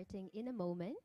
starting in a moment.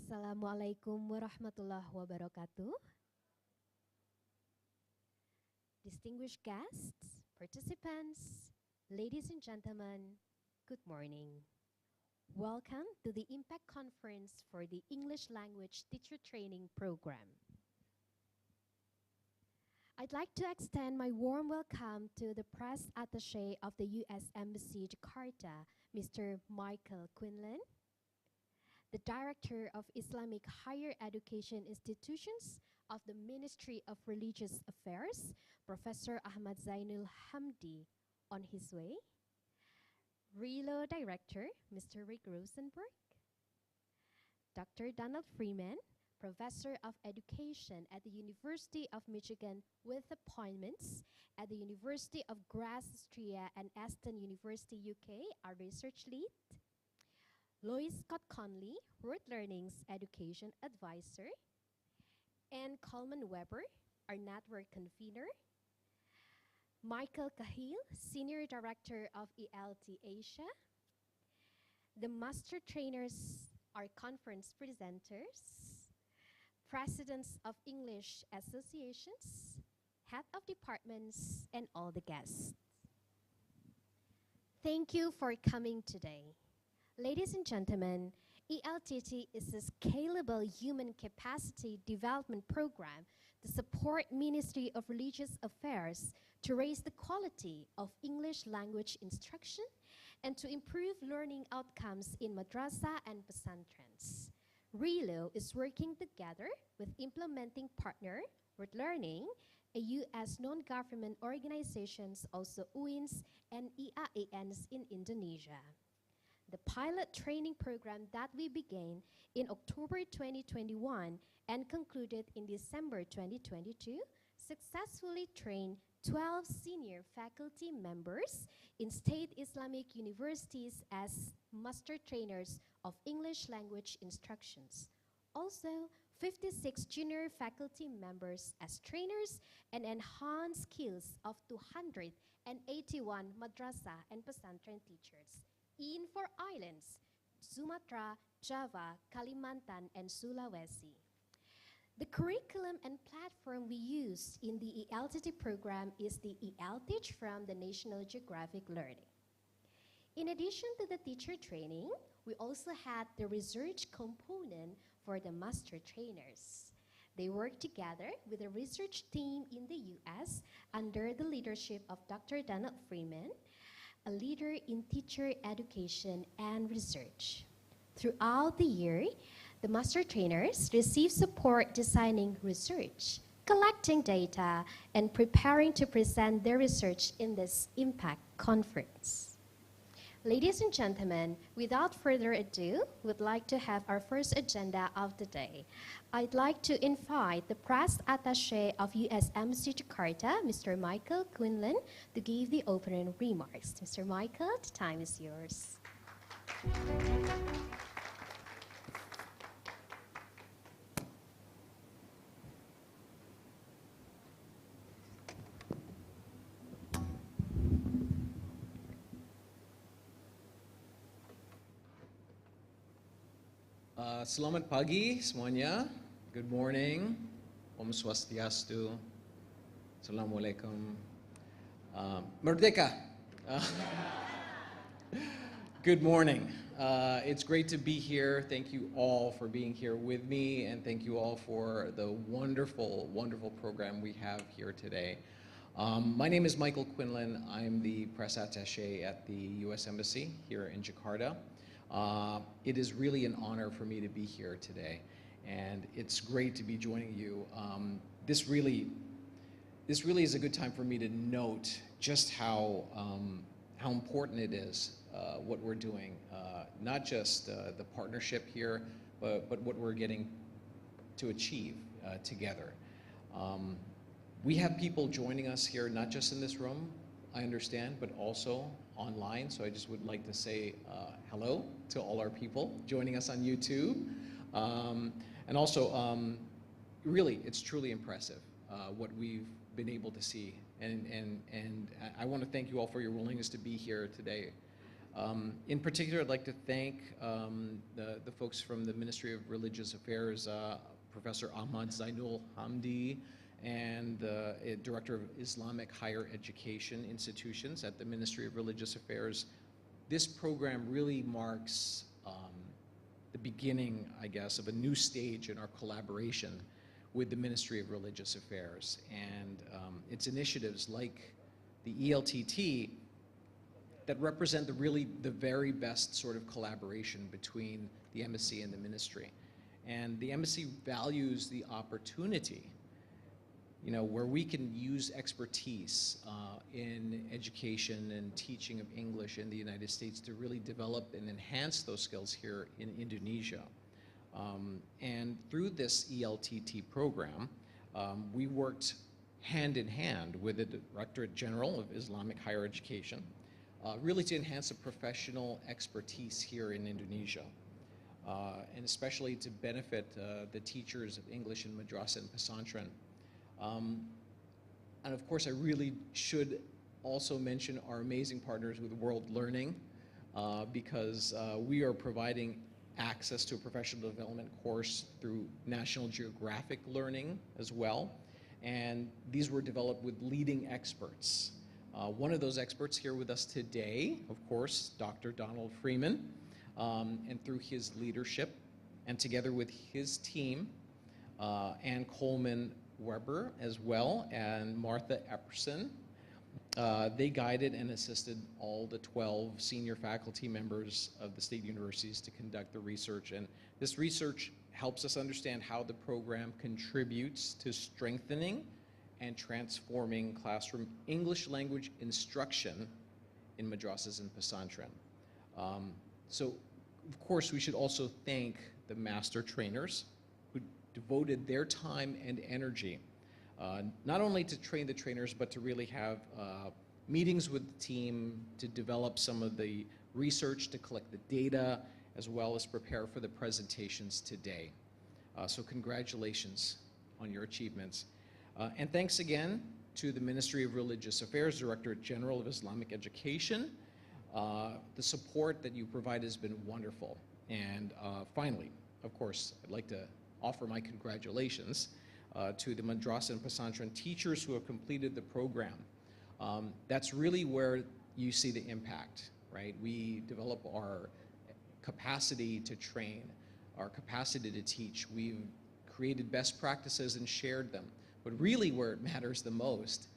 Assalamualaikum warahmatullahi wabarakatuh. Distinguished guests, participants, ladies and gentlemen, good morning. Welcome to the Impact Conference for the English Language Teacher Training Program. I'd like to extend my warm welcome to the Press Attaché of the U.S. Embassy, Jakarta, Mr. Michael Quinlan, the Director of Islamic Higher Education Institutions of the Ministry of Religious Affairs, Professor Ahmad Zainul Hamdi, on his way, RELO Director, Mr. Rick Rosenberg, Dr. Donald Freeman, Professor of Education at the University of Michigan with appointments at the University of Graz, Austria, and Aston University, UK, our research lead, Lois Scott Conley, Root Learning's Education Advisor, and Coleman Weber, our network convener, Michael Cahill, Senior Director of ELTT Asia, the Master Trainers, our conference presenters, Presidents of English Associations, Head of Departments, and all the guests. Thank you for coming today. Ladies and gentlemen, ELTT is a scalable human capacity development program to support Ministry of Religious Affairs to raise the quality of English language instruction and to improve learning outcomes in madrasah and pesantrens. RELO is working together with implementing partner, Root Learning, a U.S. non-government organizations, also UINs and EAANs in Indonesia. The pilot training program that we began in October 2021 and concluded in December 2022 successfully trained 12 senior faculty members in state Islamic universities as master trainers of English language instructions. Also, 56 junior faculty members as trainers and enhanced skills of 281 madrasah and pesantren teachers in 4 islands, Sumatra, Java, Kalimantan, and Sulawesi. The curriculum and platform we use in the ELTT program is the ELTT from the National Geographic Learning. In addition to the teacher training, we also had the research component for the master trainers. They work together with a research team in the US under the leadership of Dr. Donald Freeman, a leader in teacher education and research. Throughout the year, the master trainers receive support designing research, collecting data, and preparing to present their research in this Impact Conference. Ladies and gentlemen, without further ado, we'd like to have our first agenda of the day. I'd like to invite the Press Attaché of U.S. Embassy Jakarta, Mr. Michael Quinlan, to give the opening remarks. Mr. Michael, the time is yours. Selamat pagi semuanya. Good morning. Om Swastiastu. Assalamualaikum. Merdeka. Good morning. It's great to be here. Thank you all for being here with me, and thank you all for the wonderful, wonderful program we have here today. My name is Michael Quinlan. I'm the press attaché at the U.S. Embassy here in Jakarta. It is really an honor for me to be here today, and it's great to be joining you. This really is a good time for me to note just how important it is what we're doing, not just the partnership here, but what we're getting to achieve together. We have people joining us here, not just in this room, I understand, but also online. So I just would like to say hello to all our people joining us on YouTube. And also, really, it's truly impressive what we've been able to see. And I want to thank you all for your willingness to be here today. In particular, I'd like to thank the folks from the Ministry of Religious Affairs, Professor Ahmad Zainul Hamdi, and the Director of Islamic Higher Education Institutions at the Ministry of Religious Affairs. This program really marks the beginning, I guess, of a new stage in our collaboration with the Ministry of Religious Affairs. And its initiatives like the ELTT that represent the very best sort of collaboration between the embassy and the ministry. And the embassy values the opportunity, you know, where we can use expertise in education and teaching of English in the United States to really develop and enhance those skills here in Indonesia. And through this ELTT program, we worked hand in hand with the Directorate General of Islamic Higher Education, really to enhance the professional expertise here in Indonesia, and especially to benefit the teachers of English in madrasah and pesantren. And of course, I really should also mention our amazing partners with World Learning, because we are providing access to a professional development course through National Geographic Learning as well. And these were developed with leading experts. One of those experts here with us today, of course, Dr. Donald Freeman, and through his leadership and together with his team, Ann Coleman Weber as well, and Martha Epperson. They guided and assisted all the 12 senior faculty members of the state universities to conduct the research. And this research helps us understand how the program contributes to strengthening and transforming classroom English language instruction in madrasas and pesantren. So, of course, we should also thank the master trainers who devoted their time and energy, not only to train the trainers, but to really have meetings with the team to develop some of the research, to collect the data, as well as prepare for the presentations today. So congratulations on your achievements. And thanks again to the Ministry of Religious Affairs, Directorate General of Islamic Education. The support that you provide has been wonderful. And finally, of course, I'd like to offer my congratulations to the madrasah and pesantren teachers who have completed the program. That's really where you see the impact, right? We develop our capacity to train, our capacity to teach. We've created best practices and shared them. But really where it matters the most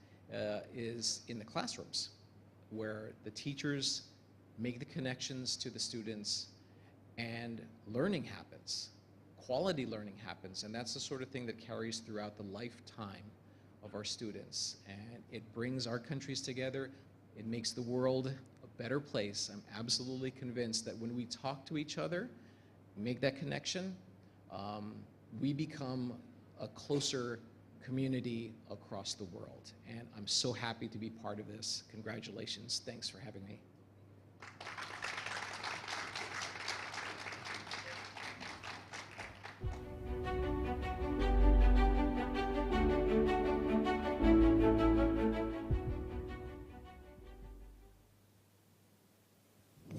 is in the classrooms, where the teachers make the connections to the students and learning happens. Quality learning happens, and that's the sort of thing that carries throughout the lifetime of our students. And it brings our countries together. It makes the world a better place. I'm absolutely convinced that when we talk to each other, make that connection, we become a closer community across the world. And I'm so happy to be part of this. Congratulations. Thanks for having me.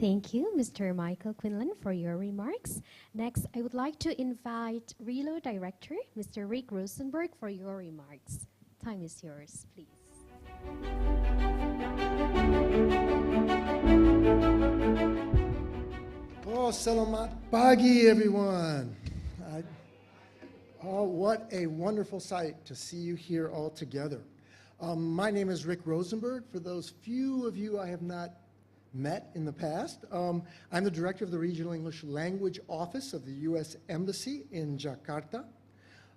Thank you, Mr. Michael Quinlan, for your remarks. Next, I would like to invite RELO Director, Mr. Rick Rosenberg, for your remarks. Time is yours, please. Oh, selamat pagi, everyone. Oh, what a wonderful sight to see you here all together. My name is Rick Rosenberg. For those few of you I have not met in the past, I'm the director of the Regional English Language Office of the U.S. Embassy in Jakarta.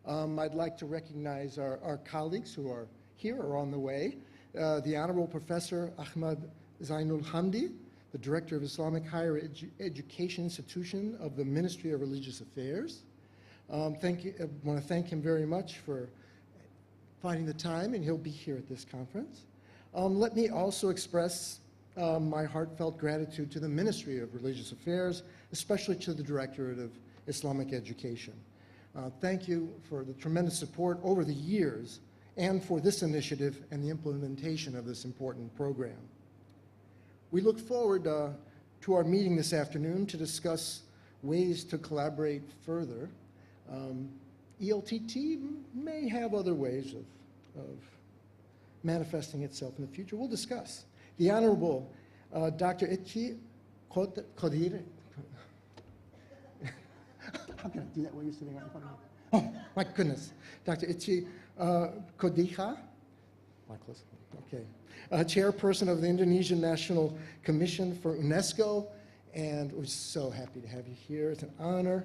I'd like to recognize our colleagues who are here or on the way. The Honorable Professor Ahmad Zainul Hamdi, the Director of Islamic Higher Education Institution of the Ministry of Religious Affairs. I want to thank him very much for finding the time, and he'll be here at this conference. Let me also express my heartfelt gratitude to the Ministry of Religious Affairs, especially to the Directorate of Islamic Education. Thank you for the tremendous support over the years and for this initiative and the implementation of this important program. We look forward to our meeting this afternoon to discuss ways to collaborate further. ELTT may have other ways of manifesting itself in the future. We'll discuss. The Honorable Dr. Itchi Kodir. How can I do that while you're sitting right in front of me? Oh, my goodness. Dr. Itchi Kodiha. Okay. Chairperson of the Indonesian National Commission for UNESCO, and we're so happy to have you here. It's an honor.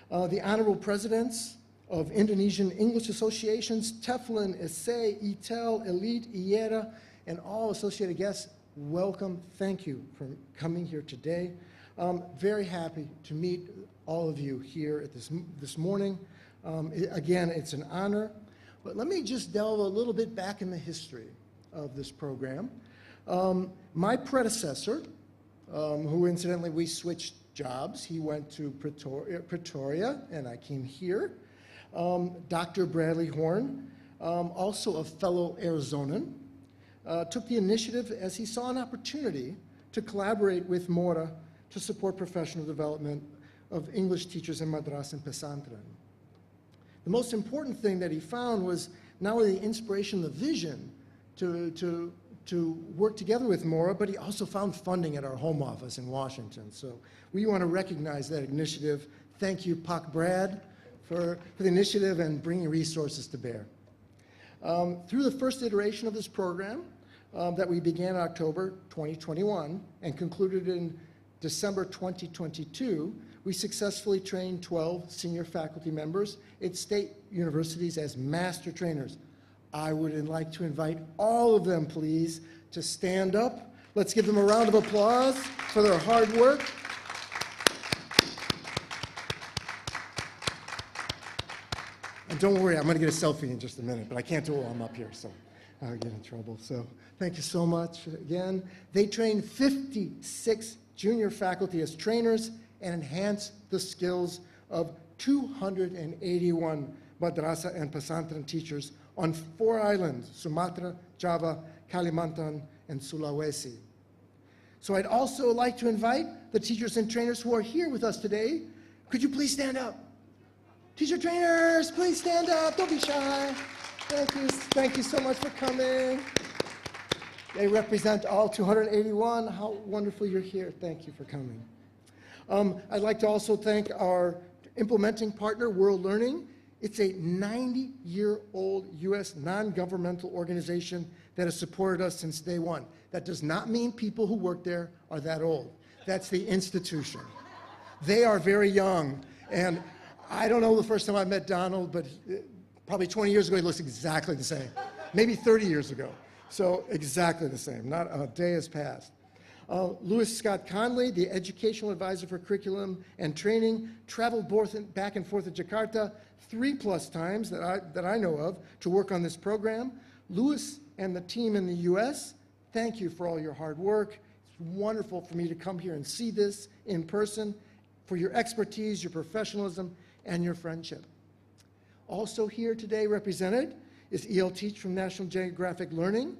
The Honorable Presidents of Indonesian English Associations, Teflon, Essay, ITEL, Elite, IERA, and all associated guests, welcome. Thank you for coming here today. Very happy to meet all of you here at this morning. Again, it's an honor. But let me just delve a little bit back in the history of this program. My predecessor, who incidentally we switched jobs, he went to Pretoria and I came here. Dr. Bradley Horn, also a fellow Arizonan, took the initiative as he saw an opportunity to collaborate with Mora to support professional development of English teachers in Madras and Pesantren. The most important thing that he found was not only the inspiration, the vision to work together with Mora, but he also found funding at our home office in Washington. So we want to recognize that initiative. Thank you, Pak Brad, for the initiative and bringing resources to bear. Through the first iteration of this program that we began in October 2021 and concluded in December 2022, we successfully trained 12 senior faculty members at state universities as master trainers. I would like to invite all of them, please, to stand up. Let's give them a round of applause for their hard work. And don't worry, I'm going to get a selfie in just a minute, but I can't do it while I'm up here, so I'll get in trouble. So thank you so much again. They trained 56 junior faculty as trainers and enhanced the skills of 281 madrasa and pesantren teachers on 4 islands, Sumatra, Java, Kalimantan, and Sulawesi. So I'd also like to invite the teachers and trainers who are here with us today. Could you please stand up? Teacher trainers, please stand up. Don't be shy. Thank you. Thank you so much for coming. They represent all 281. How wonderful you're here. Thank you for coming. I'd like to also thank our implementing partner, World Learning. It's a 90-year-old U.S. non-governmental organization that has supported us since day one. That does not mean people who work there are that old. That's the institution. They are very young. And I don't know the first time I met Donald, but probably 20 years ago, he looks exactly the same. Maybe 30 years ago. So exactly the same. Not a day has passed. Louis Scott Conley, the educational advisor for curriculum and training, traveled back and forth to Jakarta 3+ times that I know of to work on this program. Louis and the team in the U.S., thank you for all your hard work. It's wonderful for me to come here and see this in person, for your expertise, your professionalism, and your friendship. Also here today represented is ELTT from National Geographic Learning,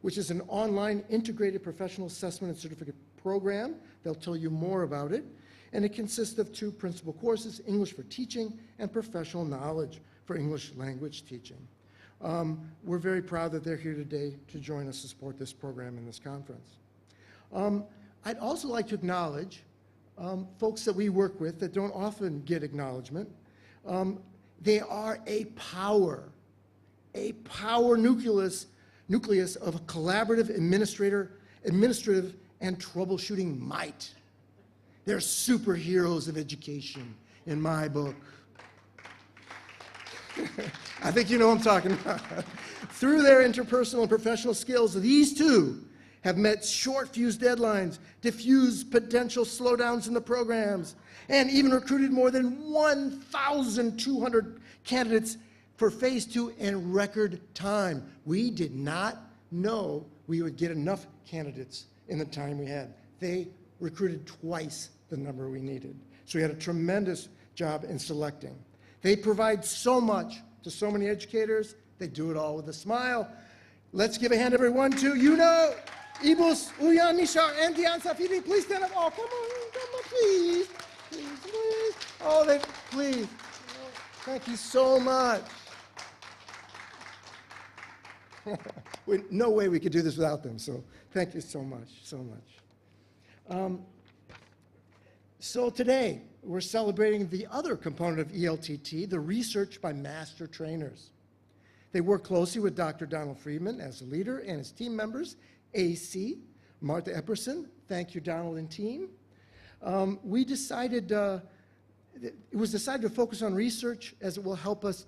which is an online integrated professional assessment and certificate program. They'll tell you more about it. And it consists of 2 principal courses, English for Teaching and Professional Knowledge for English Language Teaching. We're very proud that they're here today to join us to support this program in this conference. I'd also like to acknowledge folks that we work with that don't often get acknowledgement. They are a power nucleus of a collaborative administrative and troubleshooting might. They're superheroes of education in my book. I think you know what I'm talking about. Through their interpersonal and professional skills, these 2 have met short fuse deadlines, diffused potential slowdowns in the programs, and even recruited more than 1,200 candidates for phase 2 in record time. We did not know we would get enough candidates in the time we had. They recruited twice the number we needed. So we had a tremendous job in selecting. They provide so much to so many educators. They do it all with a smile. Let's give a hand, everyone, to Ibus, Uyan, Nishar, and Dian Safiri. Please stand up. Oh, come on, please. Please. Oh, please. Thank you so much. No way we could do this without them, so thank you so much, so much. So today, we're celebrating the other component of ELTT, the research by master trainers. They work closely with Dr. Donald Friedman as the leader and his team members, AC, Martha Epperson. Thank you, Donald and team. It was decided to focus on research as it will help us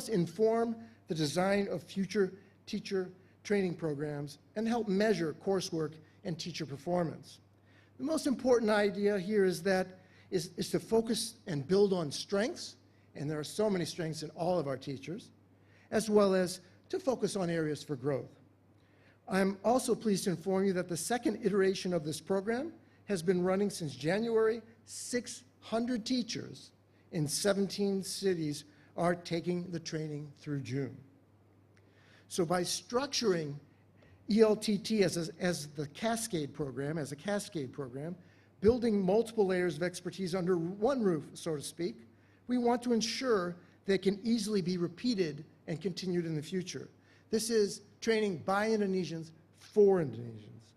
inform the design of future teacher training programs and help measure coursework and teacher performance. The most important idea here is to focus and build on strengths, and there are so many strengths in all of our teachers, as well as to focus on areas for growth. I'm also pleased to inform you that the second iteration of this program has been running since January. 600 teachers in 17 cities are taking the training through June. So by structuring ELTT as a cascade program, building multiple layers of expertise under one roof, so to speak, we want to ensure they can easily be repeated and continued in the future. This is training by Indonesians for Indonesians.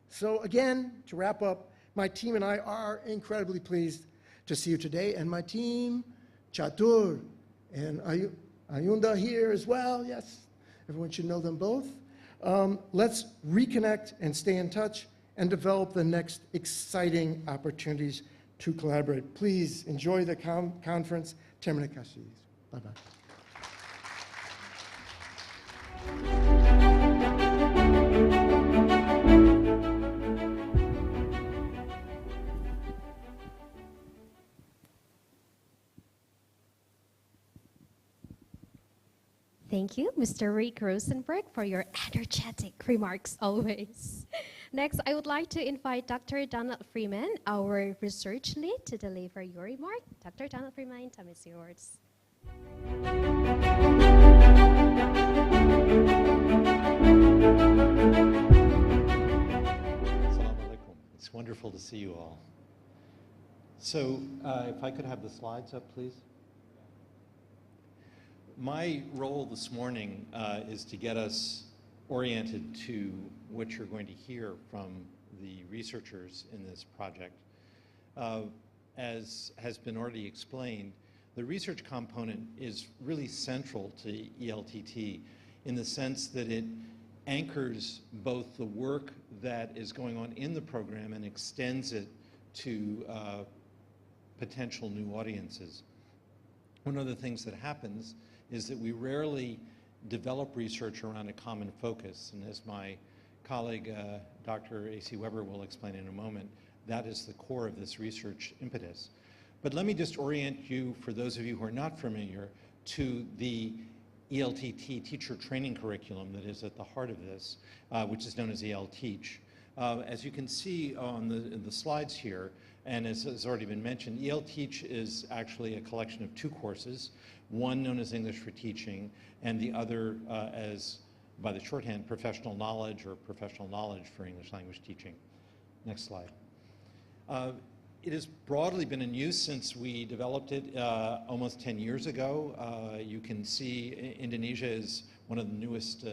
So again, to wrap up, my team and I are incredibly pleased to see you today, and my team, Chatur and Ayunda here as well, yes, everyone should know them both. Let's reconnect and stay in touch and develop the next exciting opportunities to collaborate. Please enjoy the conference. Terima kasih. Bye-bye. Thank you, Mr. Rick Rosenberg, for your energetic remarks always. Next, I would like to invite Dr. Donald Freeman, our research lead, to deliver your remark. Dr. Donald Freeman, time is yours. Assalamu alaikum. It's wonderful to see you all. So if I could have the slides up, please. My role this morning is to get us oriented to what you're going to hear from the researchers in this project. As has been already explained, the research component is really central to ELTT in the sense that it anchors both the work that is going on in the program and extends it to potential new audiences. One of the things that happens is that we rarely develop research around a common focus, and as my colleague Dr. A.C. Weber will explain in a moment, that is the core of this research impetus. But let me just orient you, for those of you who are not familiar, to the ELTT teacher training curriculum that is at the heart of this, which is known as ELTeach. As you can see on the slides here, and as has already been mentioned, ELTeach is actually a collection of two courses, one known as English for Teaching, and the other as, by the shorthand, Professional Knowledge or Professional Knowledge for English Language Teaching. Next slide. It has broadly been in use since we developed it almost 10 years ago. You can see Indonesia is one of the newest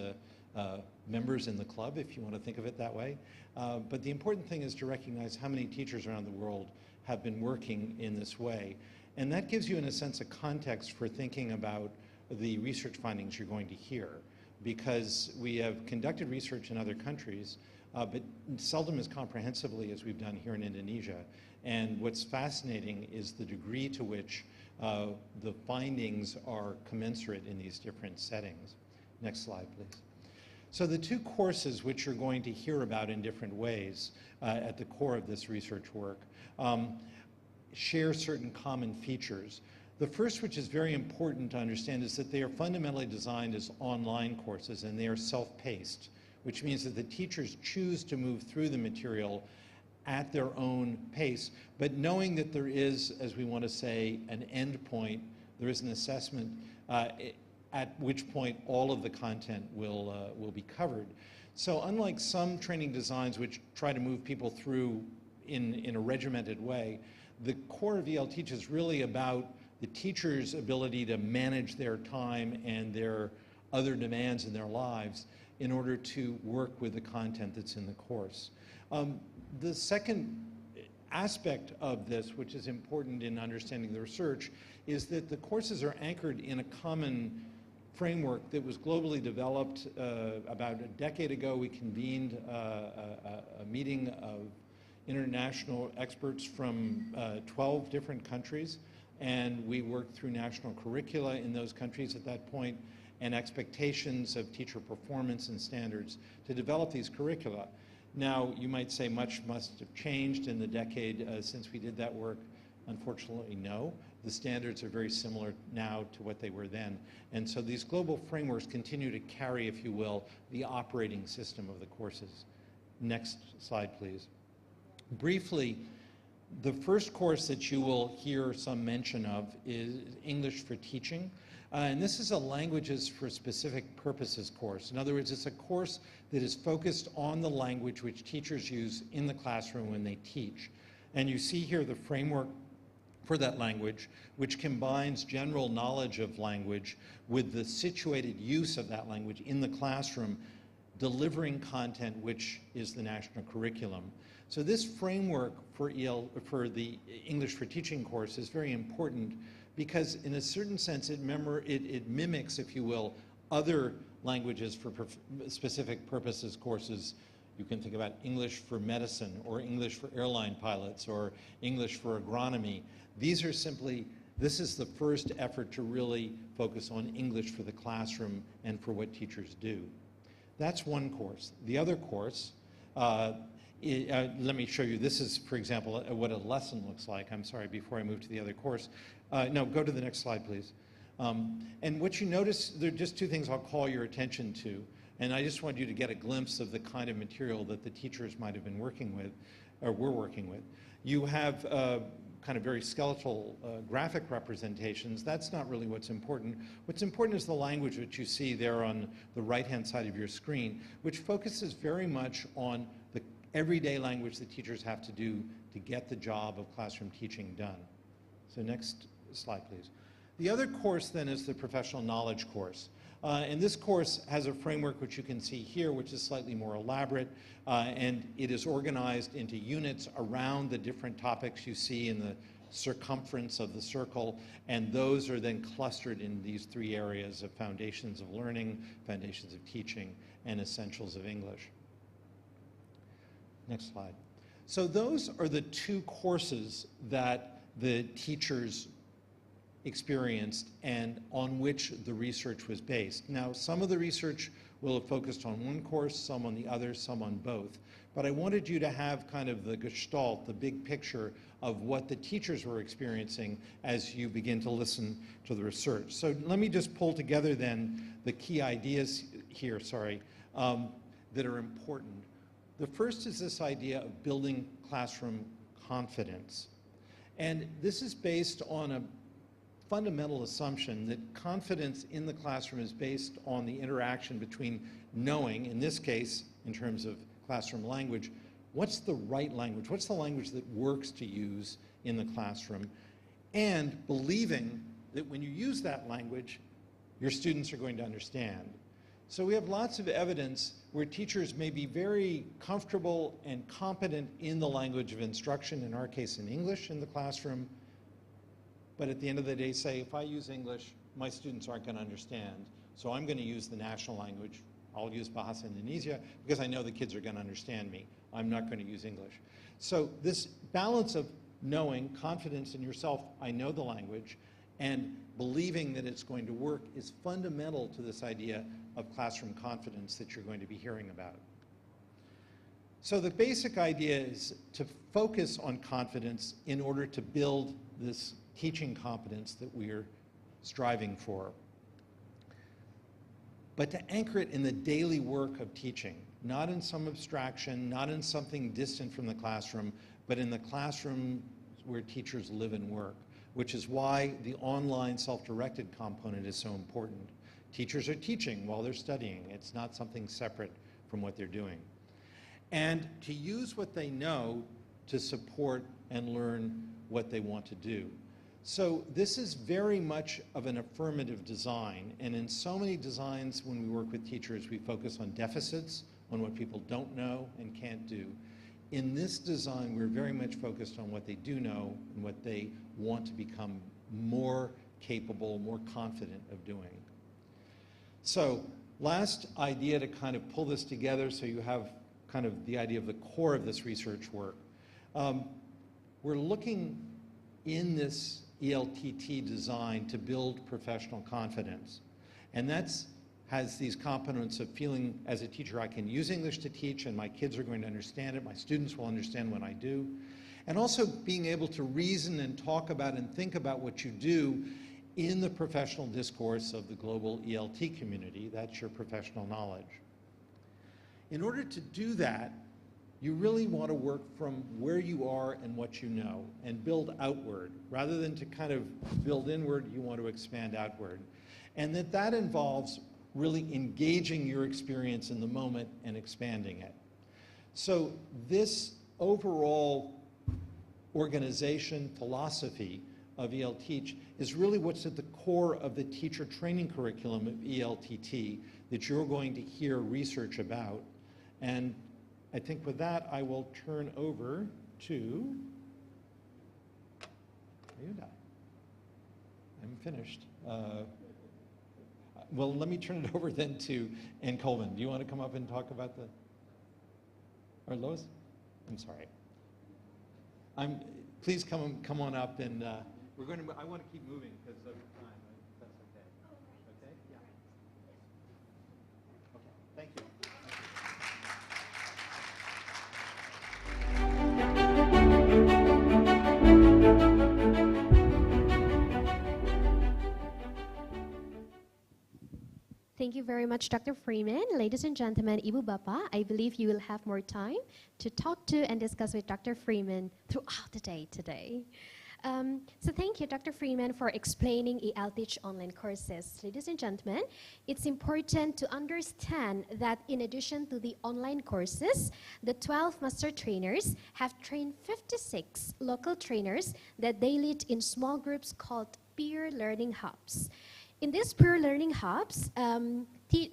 members in the club, if you want to think of it that way. But the important thing is to recognize how many teachers around the world have been working in this way. And that gives you, in a sense, a context for thinking about the research findings you're going to hear, because we have conducted research in other countries, but seldom as comprehensively as we've done here in Indonesia. And what's fascinating is the degree to which the findings are commensurate in these different settings. Next slide, please. So the two courses which you're going to hear about in different ways at the core of this research work share certain common features. The first, which is very important to understand, is that they are fundamentally designed as online courses, and they are self-paced, which means that the teachers choose to move through the material at their own pace, but knowing that there is, as we want to say, an end point, there is an assessment at which point all of the content will be covered. So unlike some training designs which try to move people through in a regimented way, the core of ELTT is really about the teacher's ability to manage their time and their other demands in their lives in order to work with the content that's in the course. The second aspect of this, which is important in understanding the research, is that the courses are anchored in a common framework that was globally developed. About a decade ago, we convened a meeting of international experts from 12 different countries, and we worked through national curricula in those countries at that point and expectations of teacher performance and standards to develop these curricula. Now, you might say much must have changed in the decade since we did that work. Unfortunately, no. The standards are very similar now to what they were then. And so these global frameworks continue to carry, if you will, the operating system of the courses. Next slide, please. Briefly, the first course that you will hear some mention of is English for Teaching. And this is a languages for specific purposes course. In other words, it's a course that is focused on the language which teachers use in the classroom when they teach. And you see here the framework for that language, which combines general knowledge of language with the situated use of that language in the classroom, delivering content which is the national curriculum. So this framework for the English for Teaching course is very important because in a certain sense it mimics, if you will, other languages for specific purposes courses. You can think about English for medicine or English for airline pilots or English for agronomy. These are simply, this is the first effort to really focus on English for the classroom and for what teachers do. That's one course. The other course, let me show you, this is, for example, what a lesson looks like. I'm sorry, before I move to the other course. No, go to the next slide, please. And what you notice, there are just two things I'll call your attention to. And I just want you to get a glimpse of the kind of material that the teachers might have been working with, or were working with. You have kind of very skeletal graphic representations. That's not really what's important. What's important is the language that you see there on the right-hand side of your screen, which focuses very much on the everyday language that teachers have to do to get the job of classroom teaching done. So next slide, please. The other course then is the professional knowledge course. And this course has a framework which you can see here, which is slightly more elaborate, and it is organized into units around the different topics you see in the circumference of the circle, and those are then clustered in these three areas of foundations of learning, foundations of teaching, and essentials of English. Next slide. So those are the two courses that the teachers experienced and on which the research was based. Now, some of the research will have focused on one course, some on the other, some on both. But I wanted you to have kind of the gestalt, the big picture of what the teachers were experiencing as you begin to listen to the research. So let me just pull together then the key ideas here, that are important. The first is this idea of building classroom confidence. And this is based on a fundamental assumption that confidence in the classroom is based on the interaction between knowing, in this case, in terms of classroom language, what's the right language? What's the language that works to use in the classroom? And believing that when you use that language, your students are going to understand. So we have lots of evidence where teachers may be very comfortable and competent in the language of instruction, in our case in English in the classroom, but at the end of the day say, if I use English, my students aren't going to understand, so I'm going to use the national language. I'll use Bahasa Indonesia because I know the kids are going to understand me. I'm not going to use English. So this balance of knowing, confidence in yourself, I know the language, and believing that it's going to work is fundamental to this idea of classroom confidence that you're going to be hearing about. So the basic idea is to focus on confidence in order to build this teaching competence that we're striving for. But to anchor it in the daily work of teaching, not in some abstraction, not in something distant from the classroom, but in the classroom where teachers live and work, which is why the online self-directed component is so important. Teachers are teaching while they're studying. It's not something separate from what they're doing. And to use what they know to support and learn what they want to do. So this is very much of an affirmative design, and in so many designs when we work with teachers, we focus on deficits, on what people don't know and can't do. In this design, we're very much focused on what they do know and what they want to become more capable, more confident of doing. So last idea to kind of pull this together so you have kind of the idea of the core of this research work. We're looking in this ELTT design to build professional confidence. And that's has these components of feeling as a teacher I can use English to teach and my kids are going to understand it, my students will understand when I do. And also being able to reason and talk about and think about what you do in the professional discourse of the global ELT community. That's your professional knowledge. In order to do that, you really want to work from where you are and what you know and build outward. Rather than to kind of build inward, you want to expand outward. And that involves really engaging your experience in the moment and expanding it. So this overall organization philosophy of ELTeach is really what's at the core of the teacher training curriculum of ELTT that you're going to hear research about. And I think with that, I will turn over to Ayuda. I'm finished. Well, let me turn it over then to Ann Coleman. Do you want to come up and talk about the, or Lois? I'm sorry. Please come on up, and we're going to. I want to keep moving because of time. If that's okay. Okay. Yeah. Okay. Thank you. Thank you very much, Dr. Freeman. Ladies and gentlemen, Ibu Bapa, I believe you will have more time to talk to and discuss with Dr. Freeman throughout the day today. So thank you, Dr. Freeman, for explaining ELTeach online courses. Ladies and gentlemen, it's important to understand that in addition to the online courses, the 12 master trainers have trained 56 local trainers that they lead in small groups called peer learning hubs. In these peer learning hubs,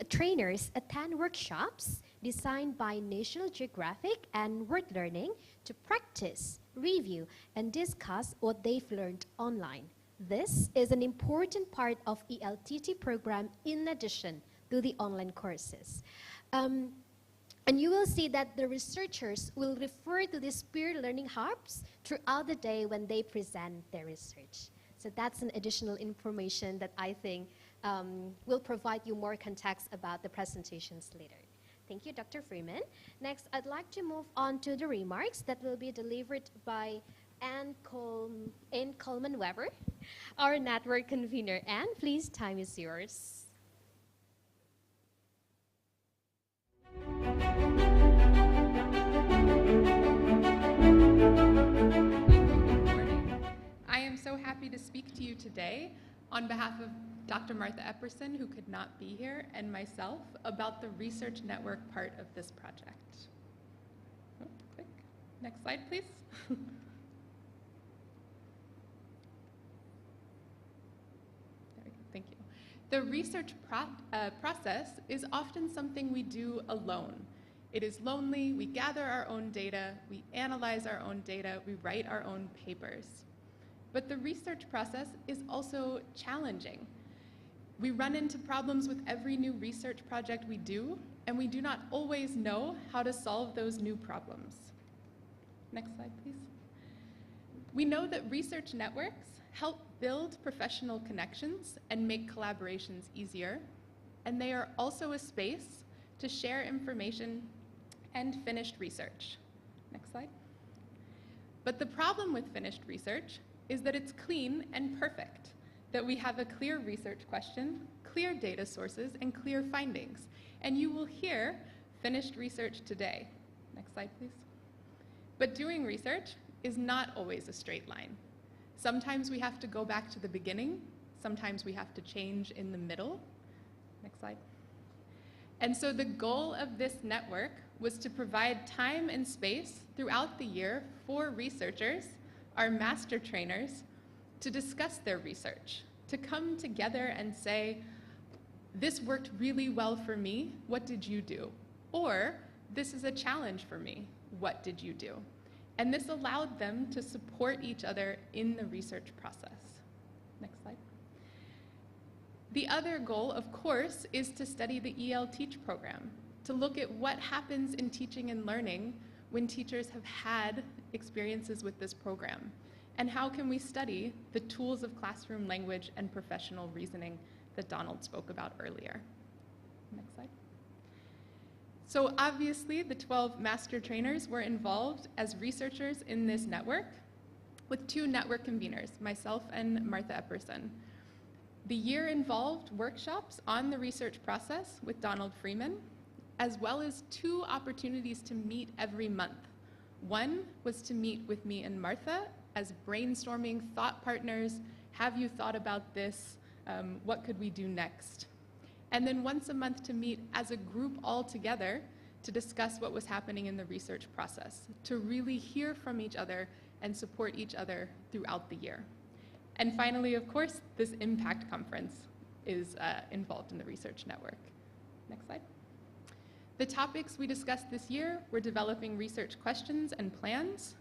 trainers attend workshops designed by National Geographic and Word Learning to practice, review, and discuss what they've learned online. This is an important part of ELTT program in addition to the online courses. And you will see that the researchers will refer to these peer learning hubs throughout the day when they present their research. So that's an additional information that I think will provide you more context about the presentations later. Thank you, Dr. Freeman. Next, I'd like to move on to the remarks that will be delivered by Ann Coleman-Weber, our network convener. Ann, please, time is yours. I am so happy to speak to you today on behalf of Dr. Martha Epperson, who could not be here, and myself about the research network part of this project. Oh, click. Next slide, please. There we go. Thank you. The research process is often something we do alone. It is lonely. We gather our own data. We analyze our own data. We write our own papers. But the research process is also challenging. We run into problems with every new research project we do, and we do not always know how to solve those new problems. Next slide, please. We know that research networks help build professional connections and make collaborations easier, and they are also a space to share information and finished research. Next slide. But the problem with finished research is that it's clean and perfect, that we have a clear research question, clear data sources, and clear findings. And you will hear finished research today. Next slide, please. But doing research is not always a straight line. Sometimes we have to go back to the beginning. Sometimes we have to change in the middle. Next slide. And so the goal of this network was to provide time and space throughout the year for researchers, our master trainers, to discuss their research, to come together and say, this worked really well for me, what did you do? Or, this is a challenge for me, what did you do? And this allowed them to support each other in the research process. Next slide. The other goal, of course, is to study the ELTT program, to look at what happens in teaching and learning when teachers have had experiences with this program, and how can we study the tools of classroom language and professional reasoning that Donald spoke about earlier. Next slide. So obviously, the 12 master trainers were involved as researchers in this network with 2 network conveners, myself and Martha Epperson. The year involved workshops on the research process with Donald Freeman, as well as 2 opportunities to meet every month. One was to meet with me and Martha as brainstorming thought partners. Have you thought about this? What could we do next? And then once a month to meet as a group all together to discuss what was happening in the research process, to really hear from each other and support each other throughout the year. And finally, of course, this impact conference is involved in the research network. Next slide. The topics we discussed this year were developing research questions and plans,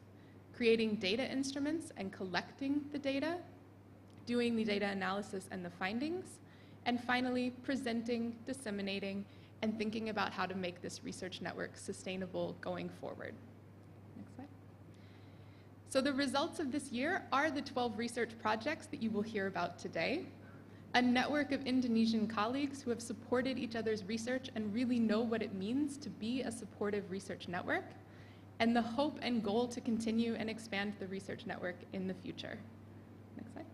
creating data instruments and collecting the data, doing the data analysis and the findings, and finally, presenting, disseminating, and thinking about how to make this research network sustainable going forward. Next slide. So the results of this year are the 12 research projects that you will hear about today, a network of Indonesian colleagues who have supported each other's research and really know what it means to be a supportive research network, and the hope and goal to continue and expand the research network in the future. Next slide.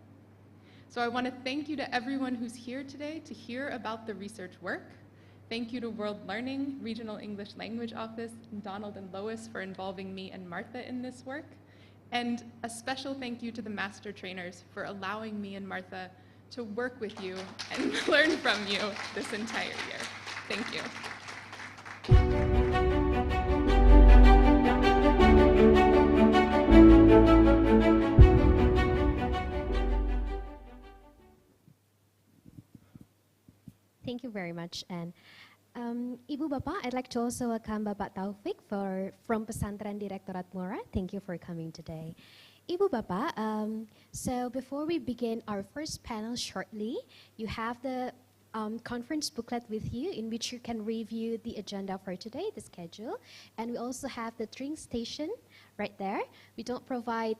So I want to thank you to everyone who's here today to hear about the research work. Thank you to World Learning, Regional English Language Office, and Donald and Lois for involving me and Martha in this work. And a special thank you to the master trainers for allowing me and Martha to work with you and learn from you this entire year. Thank you. Thank you very much. And Ibu Bapak, I'd like to also welcome Bapak Taufik from Pesantren Direktorat Mora. Thank you for coming today. Ibu Bapak, so before we begin our first panel shortly, you have the conference booklet with you in which you can review the agenda for today, the schedule. And we also have the drink station right there. We don't provide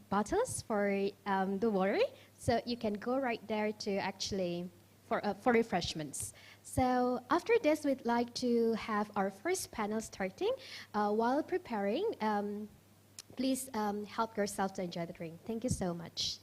bottles for the water, so you can go right there to actually for refreshments. So after this, we'd like to have our first panel starting. While preparing, please help yourself to enjoy the drink. Thank you so much.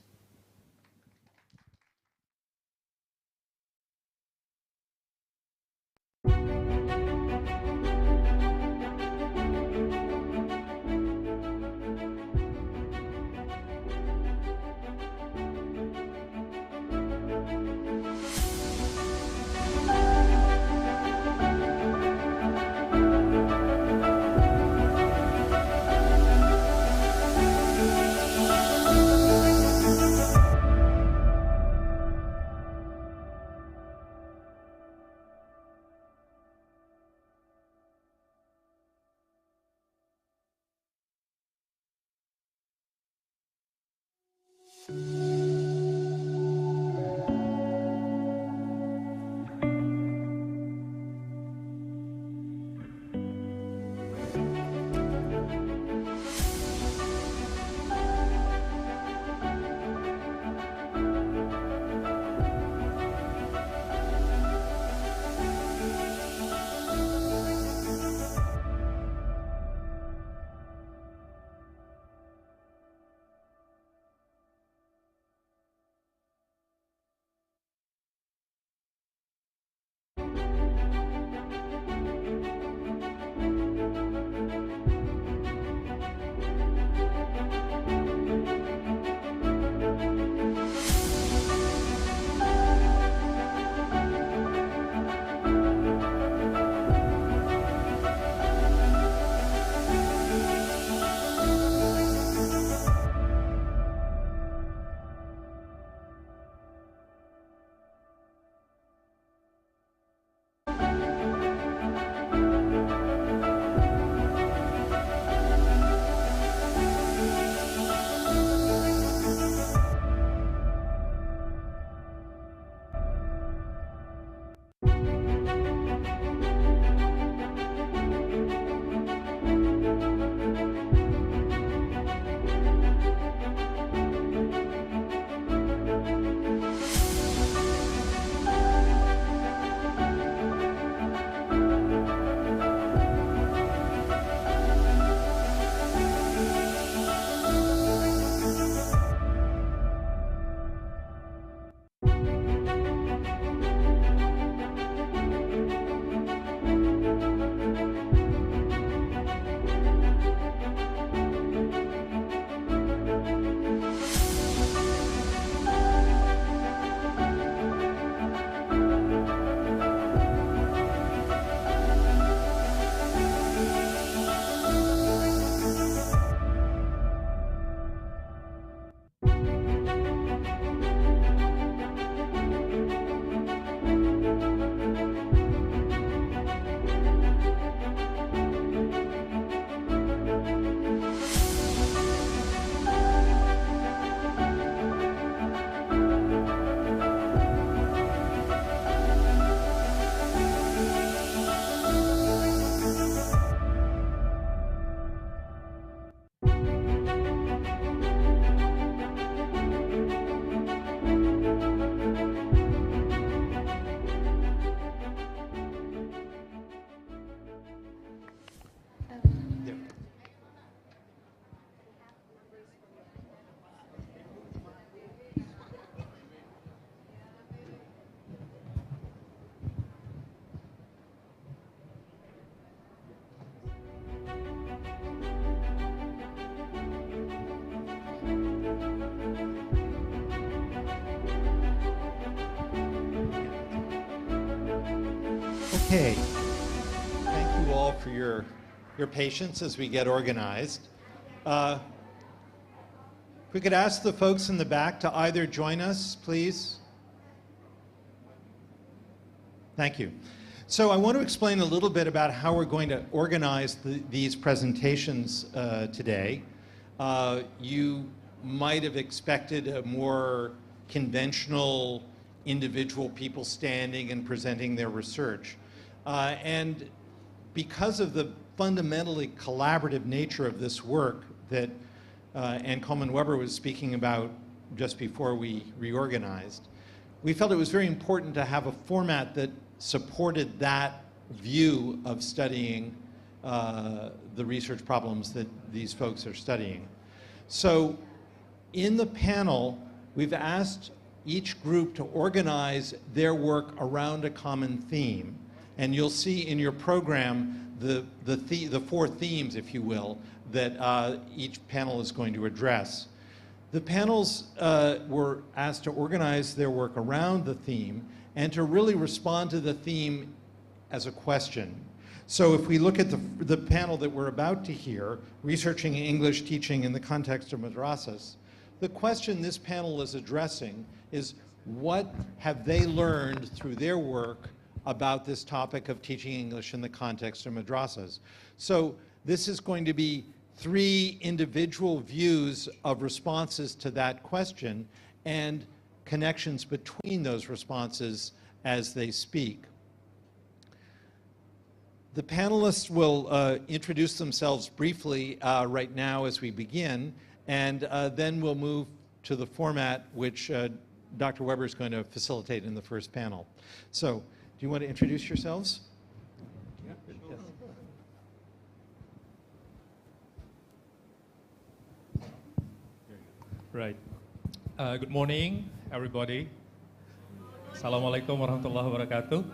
Okay. Thank you all for your patience as we get organized. If we could ask the folks in the back to either join us, please. Thank you. So I want to explain a little bit about how we're going to organize these presentations today. You might have expected a more conventional individual people standing and presenting their research. And because of the fundamentally collaborative nature of this work that Ann Coleman-Weber was speaking about just before we reorganized, we felt it was very important to have a format that supported that view of studying the research problems that these folks are studying. So in the panel, we've asked each group to organize their work around a common theme. And you'll see in your program the four themes, if you will, that each panel is going to address. The panels were asked to organize their work around the theme and to really respond to the theme as a question. So if we look at the panel that we're about to hear, Researching English Teaching in the Context of Madrasas, the question this panel is addressing is, what have they learned through their work about this topic of teaching English in the context of madrasas? So this is going to be 3 individual views of responses to that question and connections between those responses as they speak. The panelists will introduce themselves briefly right now as we begin, and then we'll move to the format which Dr. Weber is going to facilitate in the first panel. So, do you want to introduce yourselves? Yeah, sure. Yes. Right. Good morning, everybody. Assalamualaikum warahmatullahi wabarakatuh.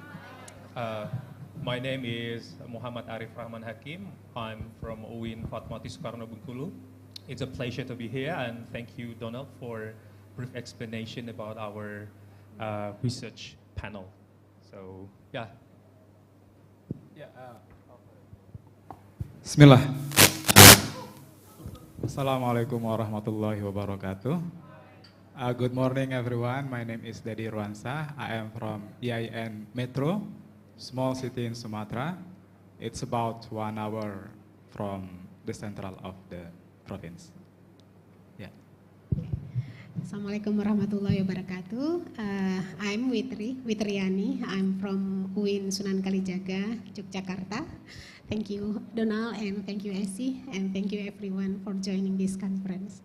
My name is Muhammad Arif Rahman Hakim. I'm from UIN Fatmawati Soekarno Bengkulu. It's a pleasure to be here, and thank you, Donald, for brief explanation about our research panel. So, yeah. Bismillah. Assalamualaikum warahmatullahi wabarakatuh. Good morning, everyone. My name is Dedi Ruansa. I am from EIN Metro, small city in Sumatra. It's about 1 hour from the central of the province. Yeah. Assalamualaikum warahmatullahi wabarakatuh. I'm Witriani. I'm from UIN Sunan Kalijaga, Jakarta. Thank you, Donald, and thank you, Essie, and thank you, everyone, for joining this conference.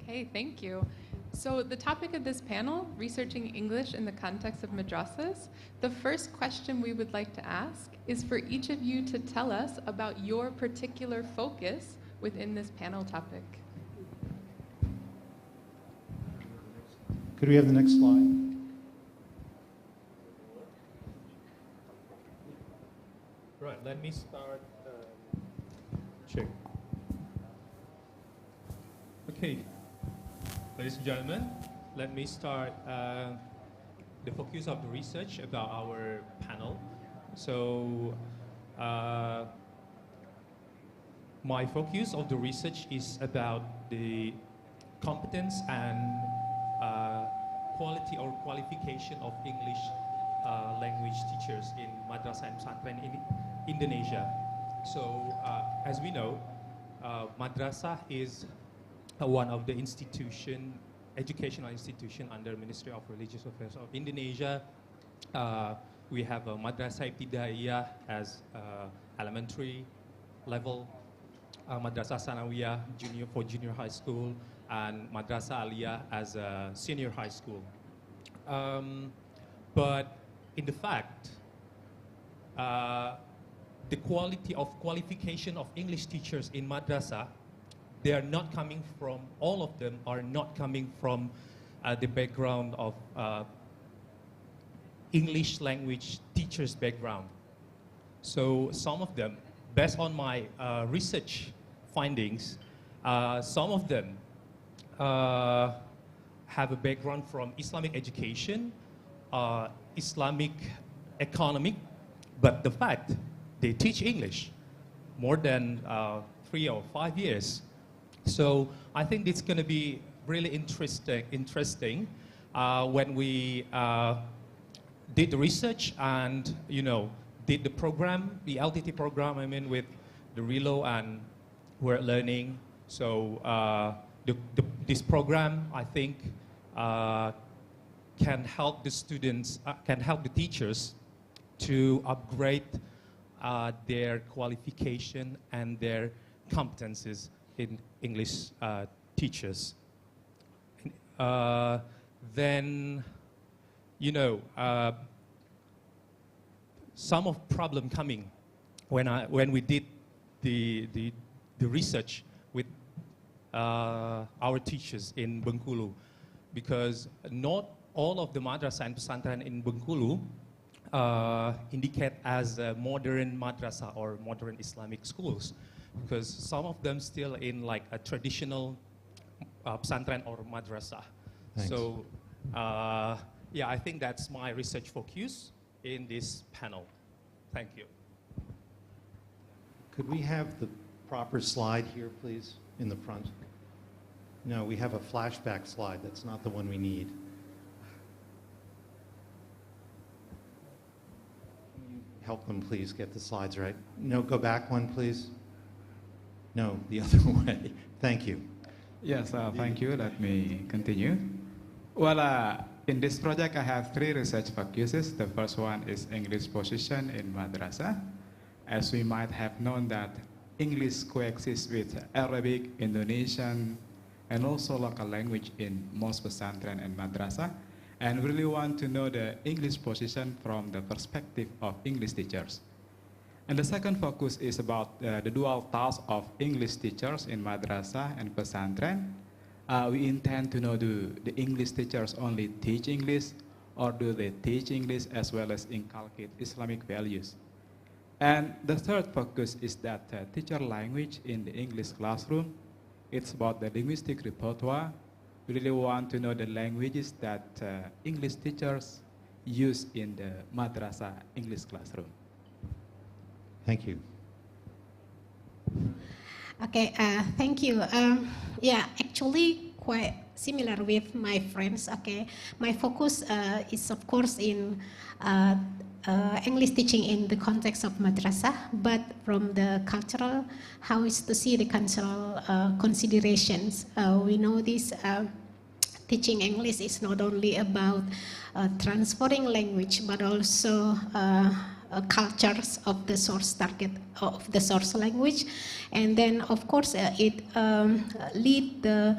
Okay, thank you. So the topic of this panel, researching English in the context of madrasas, the first question we would like to ask is for each of you to tell us about your particular focus within this panel topic. Could we have the next slide? Right, let me start. Check. Okay, ladies and gentlemen, let me start the focus of the research about our panel. So, my focus of the research is about the competence and quality or qualification of English language teachers in madrasah and pesantren in Indonesia. So, as we know, madrasah is one of the educational institution under Ministry of Religious Affairs of Indonesia. We have a madrasah ibtidaiyah as elementary level, madrasah sanawiyah for junior high school, and madrasah aliyah as a senior high school. But in the fact, the quality of qualification of English teachers in madrasah, they are not coming from, all of them are not coming from the background of English language teachers background. So some of them, based on my research findings, some of them have a background from Islamic education, Islamic economic, but the fact they teach English more than 3 or 5 years. So I think it's going to be really interesting when we did the research and, you know, did the program, the ELTT program, I mean, with the RELO and We're Learning. So this program, I think, can help the students, can help the teachers to upgrade their qualification and their competencies in English teachers. Then, you know, some of problem coming when we did the research with our teachers in Bengkulu, because not all of the madrasah and pesantren in Bengkulu indicate as modern madrasah or modern Islamic schools, because some of them still in like a traditional pesantren or madrasah. Thanks. So yeah, I think that's my research focus in this panel. Thank you. Could we have the proper slide here, please, in the front? No, we have a flashback slide. That's not the one we need. Can you help them, please, get the slides right? No, go back one, please. No, the other way. Thank you. Yes, thank you. Let me continue. Well, in this project, I have 3 research focuses. The first one is English position in madrasah. As we might have known that English coexists with Arabic, Indonesian, and also local language in most pesantren and madrasah. And really want to know the English position from the perspective of English teachers. And the second focus is about the dual task of English teachers in madrasah and pesantren. We intend to know, do the English teachers only teach English, or do they teach English as well as inculcate Islamic values? And the third focus is that teacher language in the English classroom. It's about the linguistic repertoire. We really want to know the languages that English teachers use in the madrasah English classroom. Thank you. Okay, thank you. Yeah, actually quite similar with my friends. Okay, my focus is of course in English teaching in the context of madrasah, but from the cultural, how is to see the cultural considerations. We know this teaching English is not only about transferring language, but also cultures of the source target of the source language, and then of course it lead the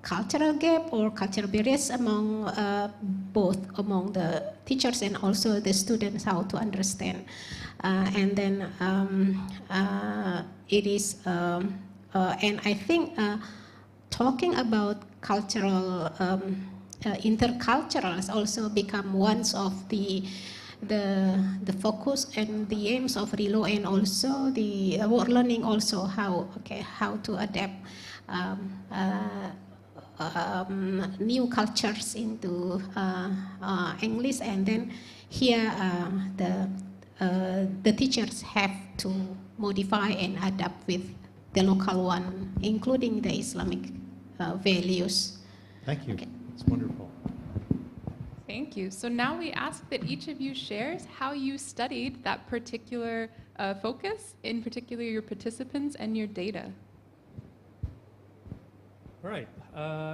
cultural gap or cultural barriers among both among the teachers and also the students, how to understand, and then it is and I think talking about cultural intercultural has also become one of the focus and the aims of RELO, and also the work learning also how to adapt new cultures into English, and then here the teachers have to modify and adapt with the local one, including the Islamic values. Thank you. Okay. It's wonderful. Thank you. So now we ask that each of you shares how you studied that particular focus, in particular your participants and your data. All right.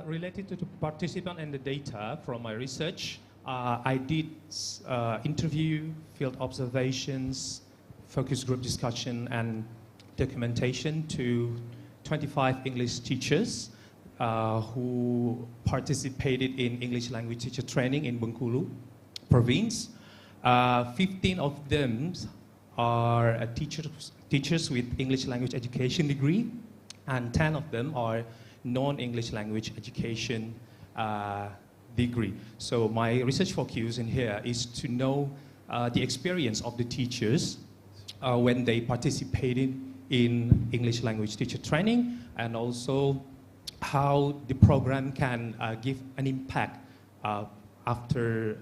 Related to the participant and the data from my research, I did interview, field observations, focus group discussion, and documentation to 25 English teachers who participated in English language teacher training in Bengkulu province. 15 of them are teachers with English language education degree, and 10 of them are non-English language education degree. So my research focus in here is to know the experience of the teachers when they participated in English language teacher training, and also how the program can give an impact after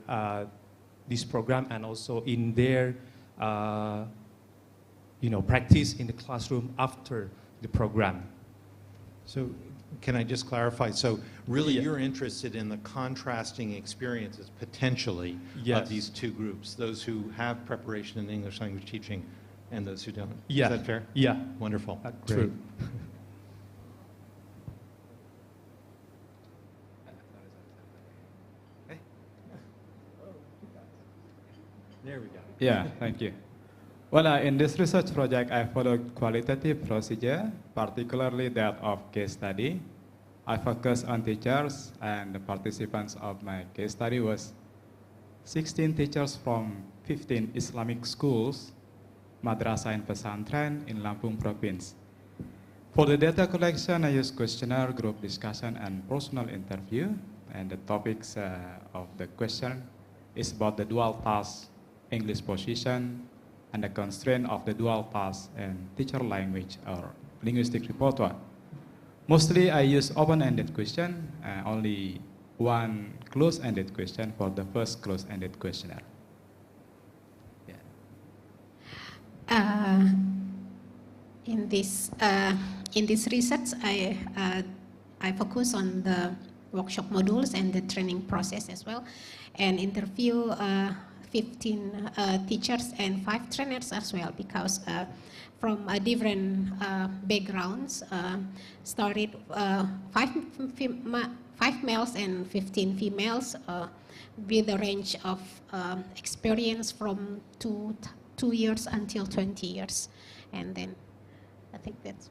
this program, and also in their practice in the classroom after the program. So can I just clarify? So really Yeah. you're interested in the contrasting experiences potentially Yes. of these two groups, those who have preparation in English language teaching and those who don't. Yeah. Is that fair? Yeah. Wonderful. True. There we go. Yeah, thank you. Well, in this research project, I followed qualitative procedure, particularly that of case study. I focused on teachers, and the participants of my case study was 16 teachers from 15 Islamic schools, madrasah and pesantren in Lampung province. For the data collection, I used questionnaire, group discussion, and personal interview. And the topics of the question is about the dual task, English position, and the constraint of the dual task and teacher language or linguistic repertoire. Mostly I use open-ended question, only one close-ended question for the first close-ended questionnaire. Yeah. In this research, I focus on the workshop modules and the training process as well, and interview 15 teachers and 5 trainers as well, because from different backgrounds, started 5 males and 15 females, with a range of experience from 2 years until 20 years. And then I think that's...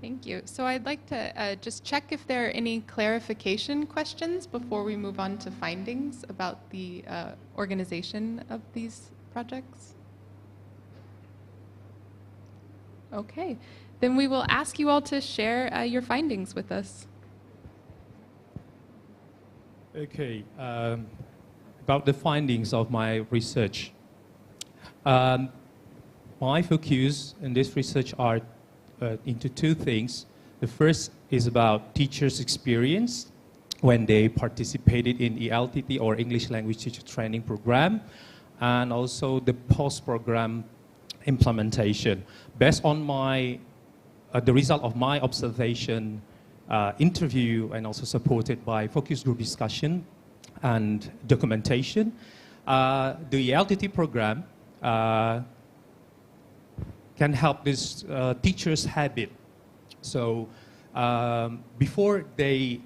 Thank you. So I'd like to just check if there are any clarification questions before we move on to findings about the organization of these projects. Okay, then we will ask you all to share your findings with us. Okay, about the findings of my research. My focus in this research are into 2 things. The first is about teachers' experience when they participated in ELTT or English Language Teacher Training Program, and also the post-program implementation. Based on my, the result of my observation, interview, and also supported by focus group discussion and documentation, the ELTT program can help this teacher's habit. So before they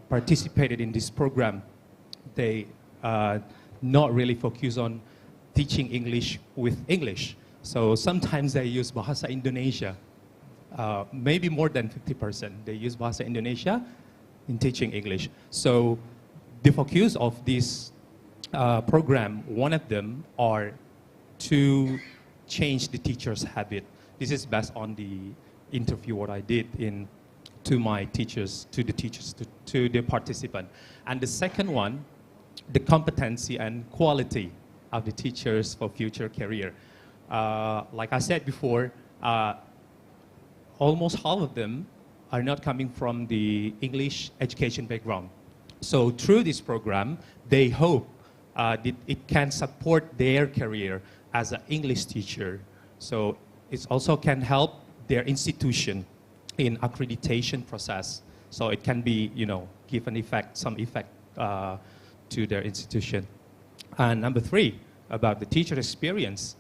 participated in this program, they not really focus on teaching English with English. So sometimes they use Bahasa Indonesia. Maybe more than 50%. They use Bahasa Indonesia in teaching English. So the focus of this program, one of them are to change the teacher's habit. This is based on the interview what I did to my teachers, to the participant. And the second one, the competency and quality of the teachers for future career. Like I said before, almost half of them are not coming from the English education background. So through this program, they hope that it can support their career as an English teacher. So it also can help their institution in accreditation process. So it can be, give an effect, some effect to their institution. And number 3, about the teacher experience.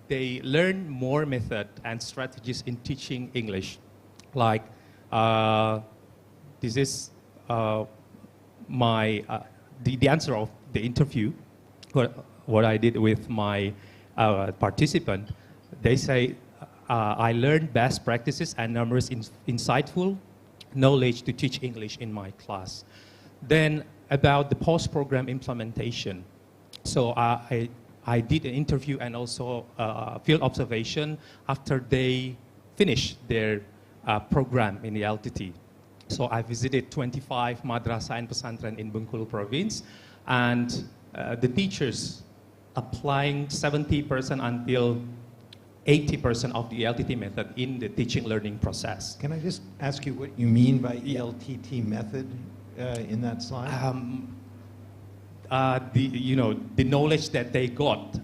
They learn more method and strategies in teaching English. Like, this is my, the answer of the interview, what I did with my participant. They say, I learned best practices and numerous insightful knowledge to teach English in my class. Then about the post-program implementation. So I did an interview and also field observation after they finished their program in the ELTT. So I visited 25 madrasah and pesantren in Bengkulu province, and the teachers applying 70% until 80% of the ELTT method in the teaching learning process. Can I just ask you what you mean by ELTT method in that slide? The knowledge that they got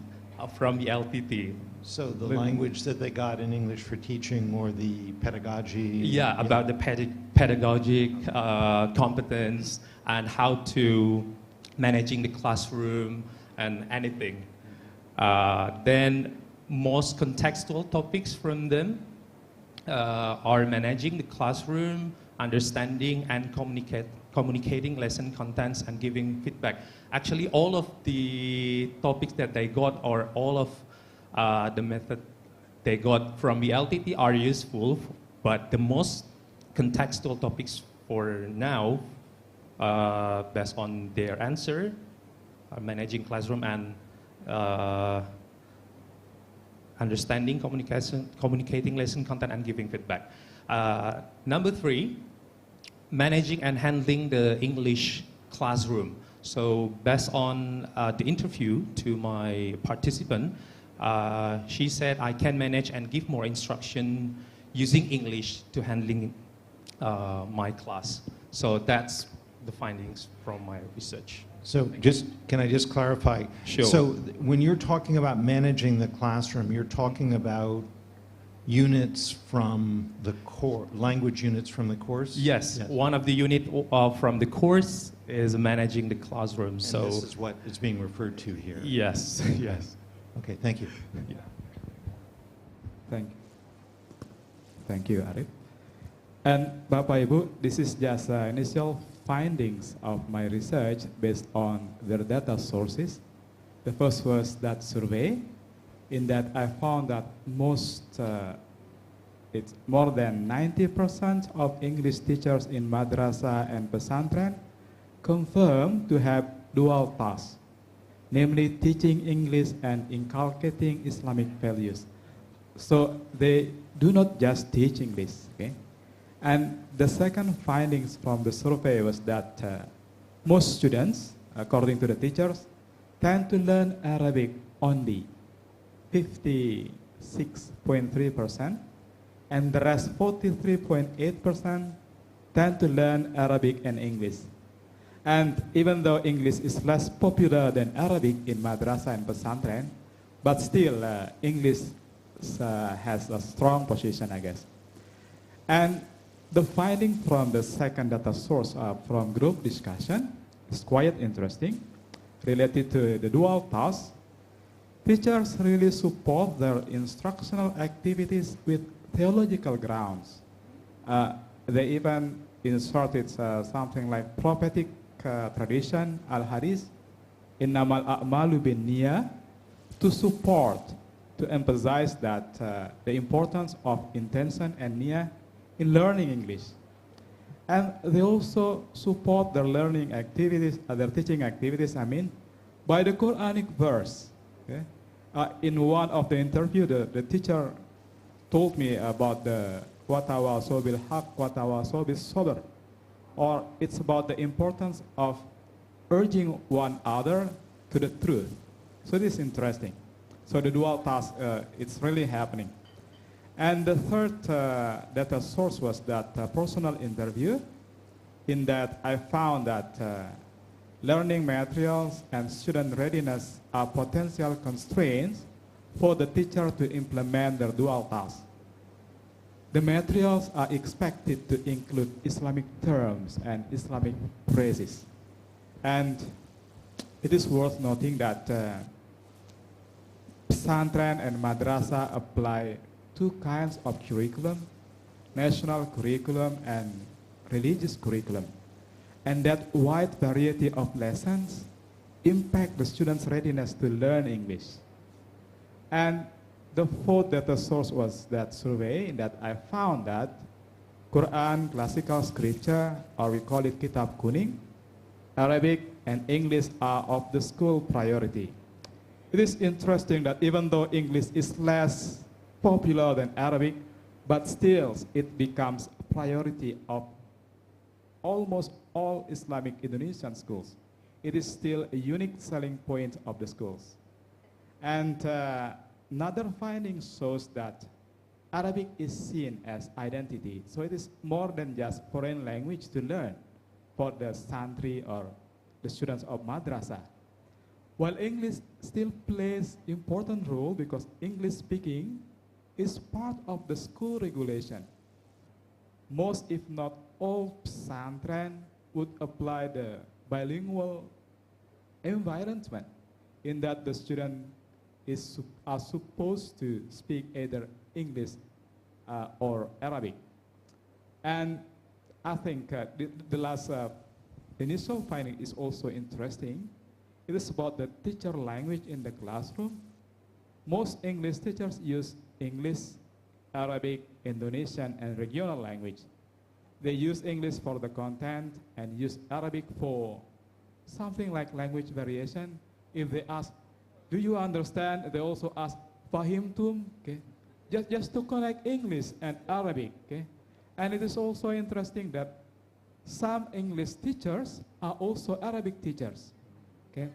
from the ELTT. So the language that they got in English for teaching, or the pedagogy? Yeah, about the pedagogic competence and how to managing the classroom and anything. Then most contextual topics from them are managing the classroom, understanding and communicating lesson contents and giving feedback. Actually, all of the topics that they got, or all of the method they got from the ELTT are useful, but the most contextual topics for now, based on their answer, are managing classroom and understanding, communicating lesson content and giving feedback. Number 3, managing and handling the English classroom. So based on the interview to my participant, she said I can manage and give more instruction using English to handling my class. So that's the findings from my research. So can I just clarify? Sure. So when you're talking about managing the classroom, you're talking about units from the language units from the course? Yes, one of the unit from the course is managing the classroom. And so this is what is being referred to here. yes, yes. Okay, thank you. Yeah. Thank you, Arif. And Bapak Ibu, this is just initial findings of my research based on their data sources. The first was that survey. In that I found that it's more than 90% of English teachers in madrasah and pesantren confirm to have dual tasks, namely teaching English and inculcating Islamic values. So they do not just teach English, okay? And the second findings from the survey was that most students, according to the teachers, tend to learn Arabic only, 56.3%, and the rest, 43.8%, tend to learn Arabic and English. And even though English is less popular than Arabic in madrasah and pesantren, but still English has a strong position, I guess. And the finding from the second data source from group discussion is quite interesting, related to the dual task. Teachers really support their instructional activities with theological grounds. They even inserted something like prophetic tradition, al-hadith, innamal a'malu bin-niyah, to support, to emphasize that the importance of intention and niyah in learning English. And they also support their learning activities, their teaching activities, by the Quranic verse. Okay? In one of the interview, the teacher told me about the watawasaw bil haq, watawasaw bis sabr, or it's about the importance of urging one other to the truth. So this is interesting. So the dual task, it's really happening. And the third data source was that personal interview. In that I found that learning materials and student readiness are potential constraints for the teacher to implement their dual task. The materials are expected to include Islamic terms and Islamic phrases. And it is worth noting that pesantren and madrasah apply two kinds of curriculum, national curriculum and religious curriculum. And that wide variety of lessons impact the students' readiness to learn English. And the fourth data source was that survey that I found that Quran, classical scripture, or we call it Kitab Kuning, Arabic and English are of the school priority. It is interesting that even though English is less popular than Arabic, but still it becomes a priority of almost all Islamic Indonesian schools. It is still a unique selling point of the schools. And another finding shows that Arabic is seen as identity. So it is more than just foreign language to learn for the santri or the students of madrasah. While English still plays important role because English speaking is part of the school regulation. Most, if not all, pesantren would apply the bilingual environment in that the student are supposed to speak either English or Arabic. And I think the last initial finding is also interesting. It is about the teacher language in the classroom. Most English teachers use English, Arabic, Indonesian, and regional language. They use English for the content and use Arabic for something like language variation. If they ask, do you understand? They also ask, fahimtum? Okay? Just to connect English and Arabic. Okay? And it is also interesting that some English teachers are also Arabic teachers. Okay?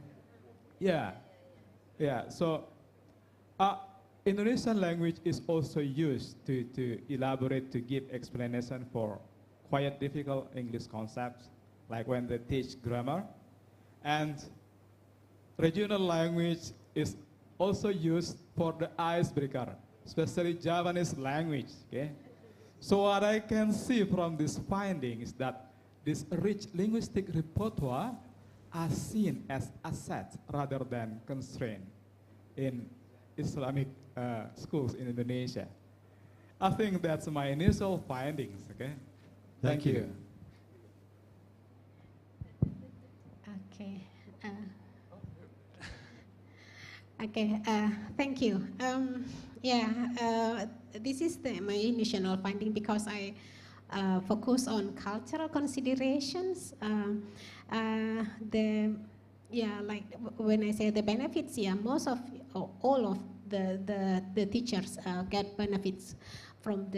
Yeah. Yeah. So Indonesian language is also used to elaborate, to give explanation for quite difficult English concepts, like when they teach grammar. And regional language is also used for the icebreaker. especially Javanese language. Okay? So what I can see from this finding is that this rich linguistic repertoire are seen as assets rather than constraint in Islamic schools in Indonesia. I think that's my initial findings, okay? Thank you. Okay. Thank you. This is my initial finding because I focus on cultural considerations. Like when I say the benefits, most of all of the teachers get benefits from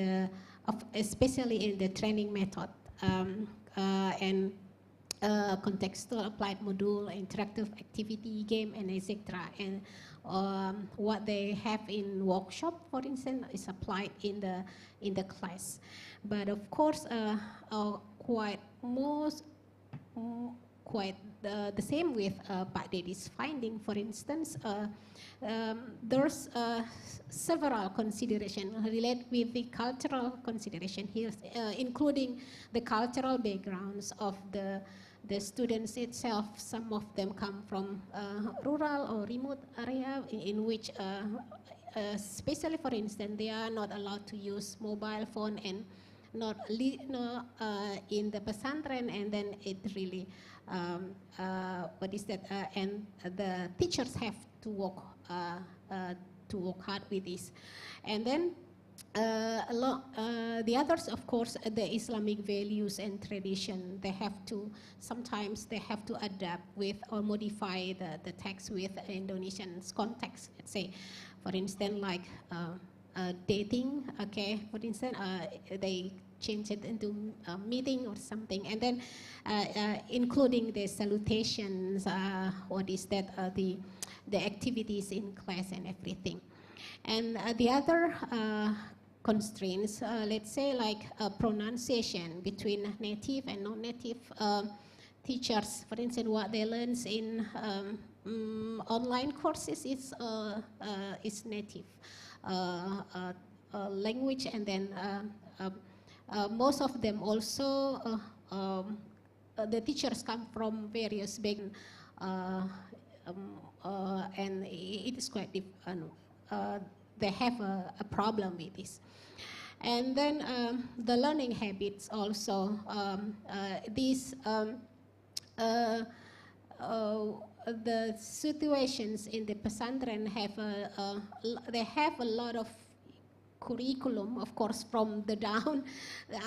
especially in the training method and contextual applied module, interactive activity, game, and etc. And what they have in workshop, for instance, is applied in the class. But of course, quite the same with Pak Dedi's finding. For instance, there's several considerations related with the cultural consideration here, including the cultural backgrounds of the students itself. Some of them come from rural or remote area in which, especially for instance, they are not allowed to use mobile phone and not in the pesantren, and then it really and the teachers have to work hard with this. And then the others, of course, the Islamic values and tradition, sometimes they have to adapt with or modify the text with Indonesian context. Let's say, for instance, like dating, okay, for instance, they change it into a meeting or something, and then including the salutations, the activities in class and everything. And the other constraints, let's say like pronunciation between native and non-native teachers. For instance, what they learn in online courses is native language, and then most of them also, the teachers come from various backgrounds, and it is quite different. They have a problem with this. And then the learning habits also. The situations in the pesantren have they have a lot of curriculum, of course, from the down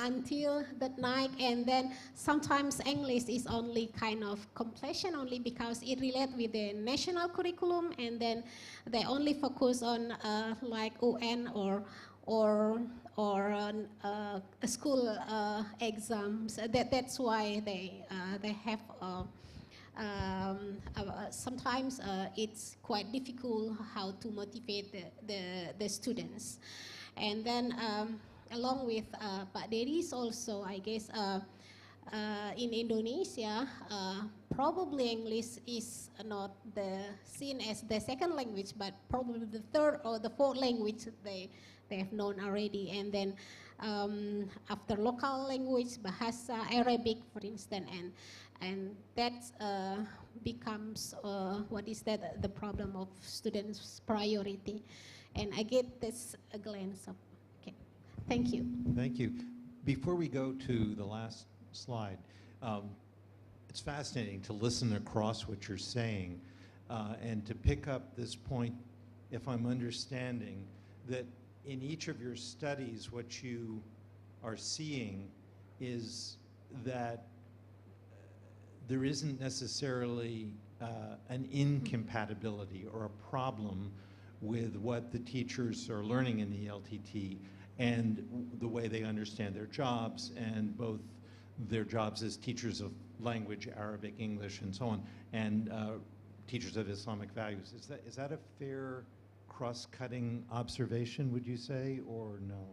until the night, and then sometimes English is only kind of completion only because it relates with the national curriculum, and then they only focus on like UN or school exams. That's why they have. Sometimes it's quite difficult how to motivate the students. And then along with Pak Dedi's also, I guess, in Indonesia, probably English is not seen as the second language, but probably the third or the fourth language they have known already. And then after local language, Bahasa, Arabic, for instance, and that becomes the problem of students' priority. And I get this a glance of. Okay, thank you. Thank you. Before we go to the last slide, it's fascinating to listen across what you're saying and to pick up this point, if I'm understanding, that in each of your studies, what you are seeing is that there isn't necessarily an incompatibility or a problem with what the teachers are learning in the ELTT and the way they understand their jobs, and both their jobs as teachers of language, Arabic, English, and so on, and teachers of Islamic values. Is that a fair cross-cutting observation, would you say, or no?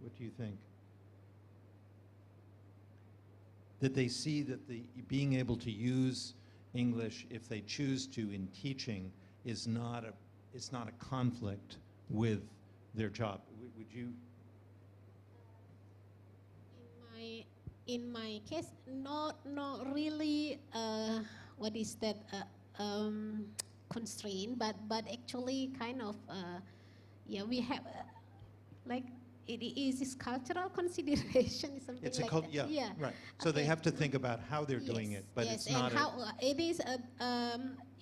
What do you think? That they see that being able to use English, if they choose to, in teaching is not a conflict with their job. Would you? In my case, not really. What is that constraint? But actually, kind of. Yeah, we have like it is this cultural consideration, something It's like that. yeah, right. So they have to think about how they're doing it, but yes, it's not. And how it is.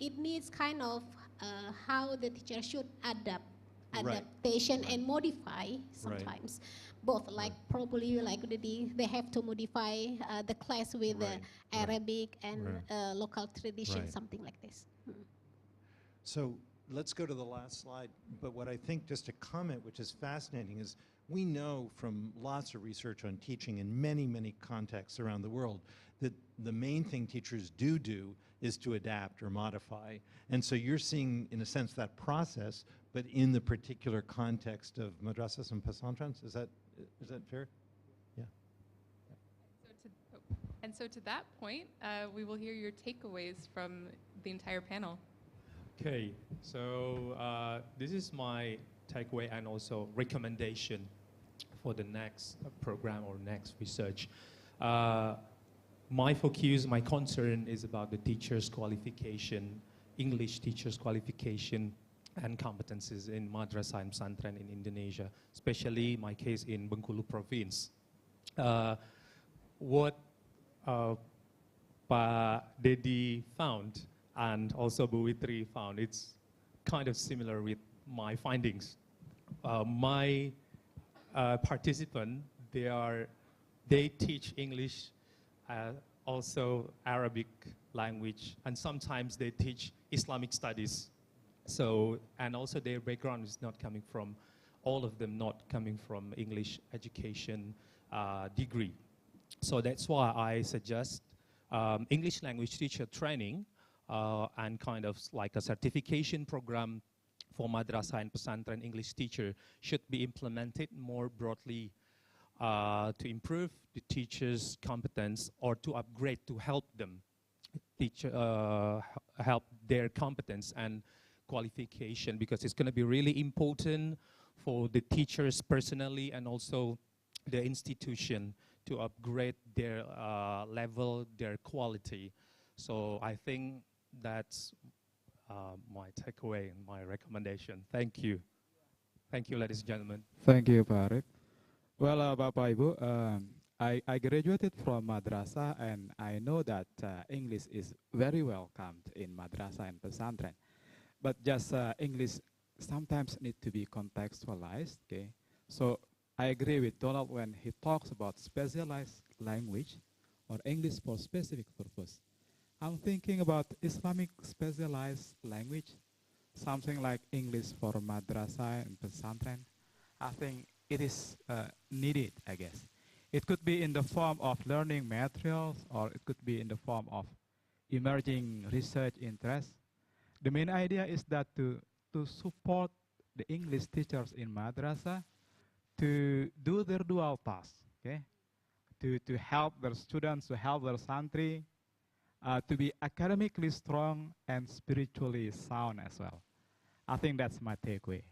It needs kind of how the teacher should adaptation and modify sometimes. Both, like probably like they have to modify the class with Arabic and local tradition, something like this. So let's go to the last slide. But what I think, just a comment, which is fascinating, is we know from lots of research on teaching in many, many contexts around the world that the main thing teachers do is to adapt or modify. And so you're seeing, in a sense, that process, but in the particular context of madrasas and pesantrens. Is that fair? Yeah. And so to that point, we will hear your takeaways from the entire panel. Okay, so this is my takeaway and also recommendation for the next program or next research. My focus, my concern is about the teacher's qualification, English teacher's qualification and competencies in madrasah and pesantren in Indonesia, especially my case in Bengkulu province. What Pa Dedi found and also Bu Witri found, it's kind of similar with my findings. My participant, they teach English, also Arabic language, and sometimes they teach Islamic studies. So, and also their background is not coming from, all of them not coming from English education degree. So that's why I suggest English language teacher training and kind of like a certification program for madrasah and pesantren English teacher should be implemented more broadly to improve the teacher's competence or to upgrade, to help them help their competence and qualification, because it's going to be really important for the teachers personally and also the institution to upgrade their level, their quality. So I think that's my takeaway and my recommendation. Thank you. Thank you, ladies and gentlemen. Thank you, Pak Arif. Well, Bapak Ibu, I graduated from madrasah and I know that English is very welcomed in madrasah and pesantren. But just English sometimes need to be contextualized, okay? So I agree with Donald when he talks about specialized language or English for specific purpose. I'm thinking about Islamic specialized language, something like English for madrasah and pesantren. I think it is needed, I guess. It could be in the form of learning materials, or it could be in the form of emerging research interests. The main idea is that to support the English teachers in madrasah to do their dual task, okay? To help their students, to help their santri, to be academically strong and spiritually sound as well. I think that's my takeaway.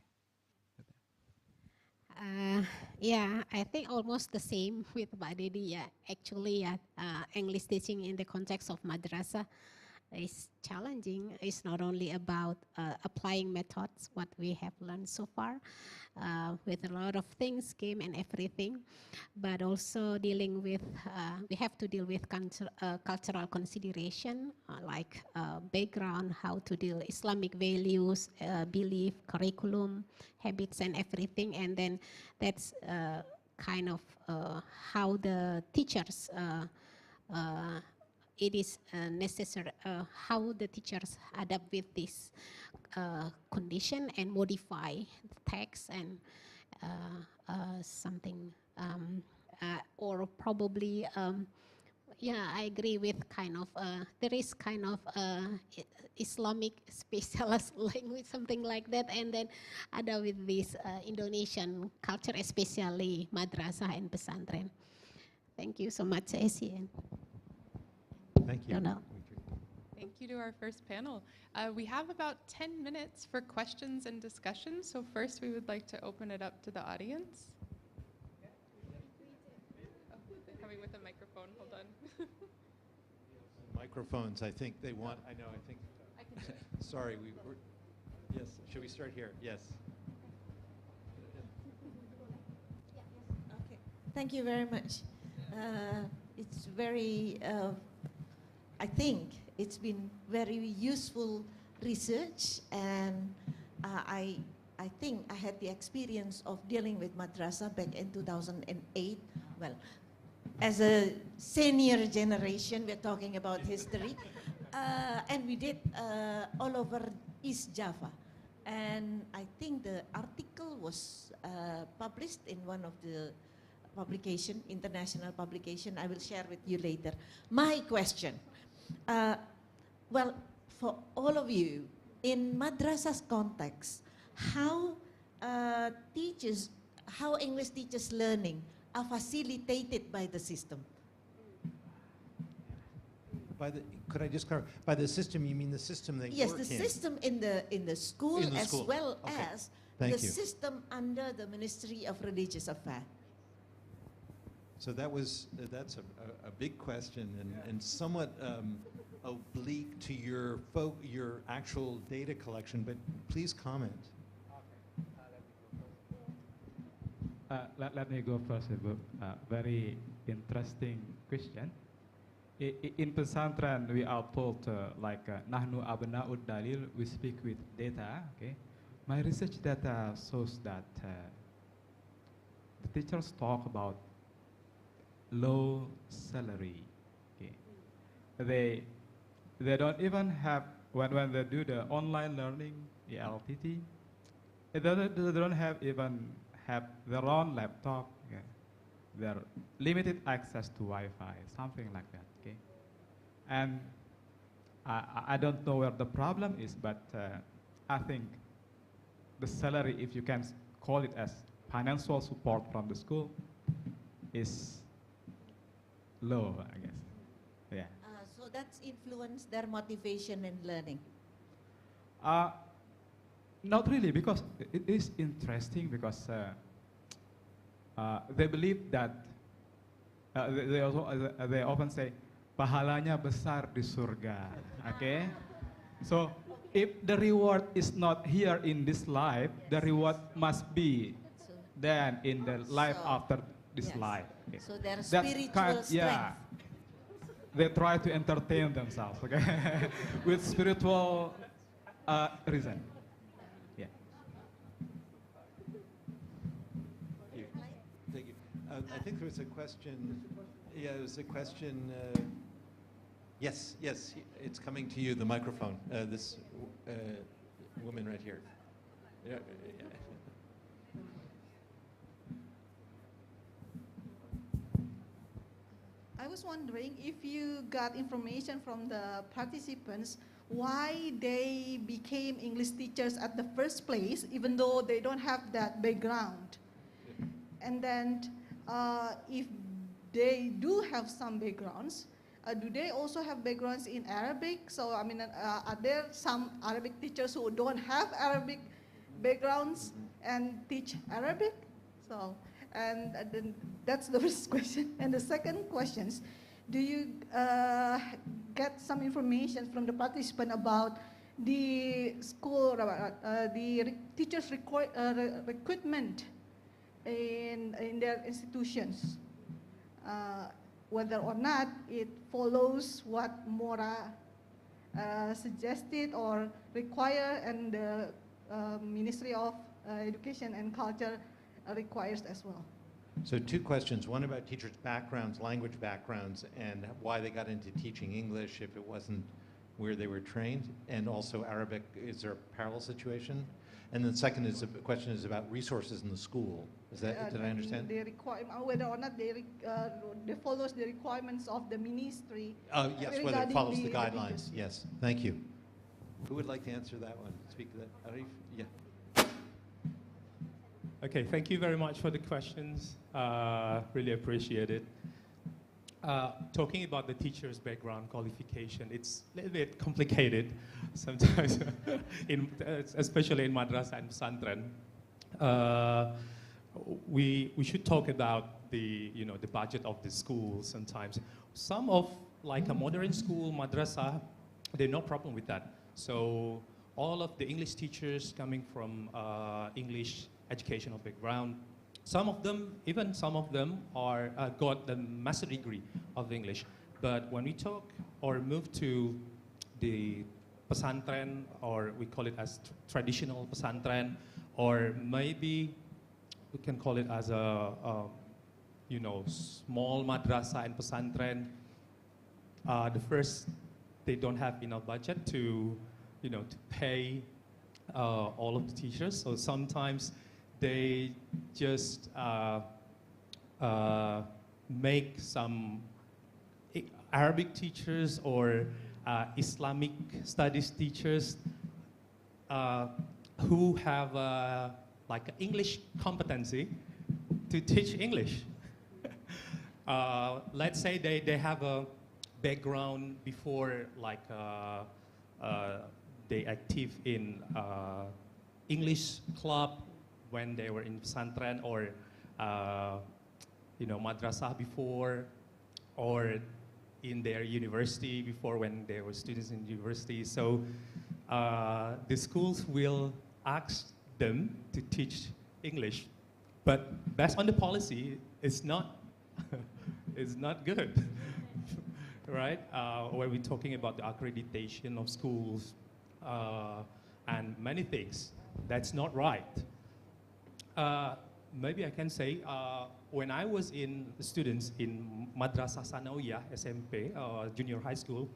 Yeah, I think almost the same with Pak Dedi. Yeah, actually, English teaching in the context of madrasah is challenging. It's not only about applying methods, what we have learned so far, with a lot of things, game and everything, but also dealing with, we have to deal with cultural consideration, like background, how to deal Islamic values, belief, curriculum, habits and everything, and then that's kind of how the teachers it is necessary how the teachers adapt with this condition and modify the text and something or probably yeah, I agree with kind of there is kind of Islamic specialist language, something like that, and then ada with this Indonesian culture, especially madrasah and pesantren. Thank you so much, Essie. Thank you. Donald. Thank you to our first panel. We have about 10 minutes for questions and discussion. So first we would like to open it up to the audience. Oh, they're coming with a microphone, hold on. Microphones, I think they want, I know, I think, I can do it. sorry, yes, should we start here? Yes. Okay, thank you very much. It's very, I think it's been very useful research, and I think I had the experience of dealing with madrasah back in 2008. Well, as a senior generation, we're talking about history, and we did all over East Java. And I think the article was published in one of the publication, international publication. I will share with you later. My question, well, for all of you, in madrasah's context, how English teachers learning are facilitated by the system? Could I just clarify? By the system, you mean the system they yes, work the in? system in the school In the as school. well Okay. as Thank the you. system under the Ministry of Religious Affairs. So that's a big question and somewhat oblique to your actual data collection, but please comment. Let me go first. Very interesting question. In pesantren, we are told Nahnu abna'ud dalil, we speak with data. Okay, my research data shows that the teachers talk about low salary. Okay, they don't even have when they do the online learning, ELTT, they don't even have their own laptop. Okay. Their limited access to Wi-Fi, something like that. Okay, and I don't know where the problem is, but I think the salary, if you can call it as financial support from the school, is low, I guess. Yeah. So that's influenced their motivation in learning. Not really, because it is interesting because they believe that they often say pahalanya besar di surga. Okay, so if the reward is not here in this life, the reward must be then in the life after this yes. life. Okay. So their That's spiritual strength. Yeah, they try to entertain themselves, okay, with spiritual reason. Yeah. Thank you. I think there was a question. Yeah, there was a question. Yes, it's coming to you, the microphone. This woman right here. Yeah. I was wondering if you got information from the participants why they became English teachers at the first place, even though they don't have that background. And then if they do have some backgrounds, do they also have backgrounds in Arabic? So, I mean, are there some Arabic teachers who don't have Arabic backgrounds and teach Arabic? So, and then that's the first question. And the second question is, do you get some information from the participant about the school, the teachers' recruitment in their institutions? Whether or not it follows what Mora suggested or require, and the Ministry of Education and Culture requires as well. So two questions, one about teachers' backgrounds, language backgrounds, and why they got into teaching English if it wasn't where they were trained, and also Arabic, is there a parallel situation? And then second is, the question is about resources in the school. Is that, did I understand? Whether or not they follows the requirements of the ministry. Yes, whether it follows the guidelines, education. yes. Thank you. Who would like to answer that one? Speak to that, Arif? Yeah. Okay, thank you very much for the questions. Really appreciate it. Talking about the teacher's background qualification, it's a little bit complicated sometimes, especially in madrasah and pesantren. We should talk about the budget of the school sometimes. Some of like a modern school madrasah, there's no problem with that. So all of the English teachers coming from English educational background, some of them are got the master degree of English. But when we talk or move to the pesantren, or we call it as traditional pesantren, or maybe we can call it as a small madrasah and pesantren. The first, they don't have enough budget to pay all of the teachers. So sometimes they just make some Arabic teachers or Islamic studies teachers who have like English competency to teach English. Let's say they have a background before, like they active in English club when they were in pesantren, or madrasah before, or in their university before when they were students in university. So the schools will ask them to teach English, but based on the policy, it's not it's not good, right? When we're talking about the accreditation of schools and many things, that's not right. Maybe I can say, when I was in students in Madrasah Sanawiyah, SMP, junior high school,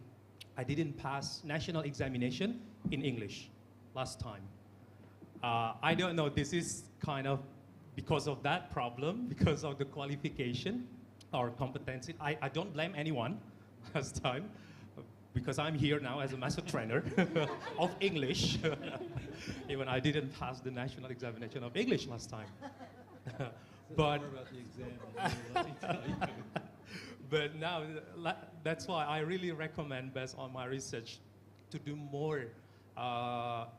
I didn't pass national examination in English last time. I don't know, this is kind of because of that problem, because of the qualification or competency. I don't blame anyone last time, because I'm here now as a master trainer of English. Even I didn't pass the national examination of English last time. But but now, that's why I really recommend, based on my research, to do more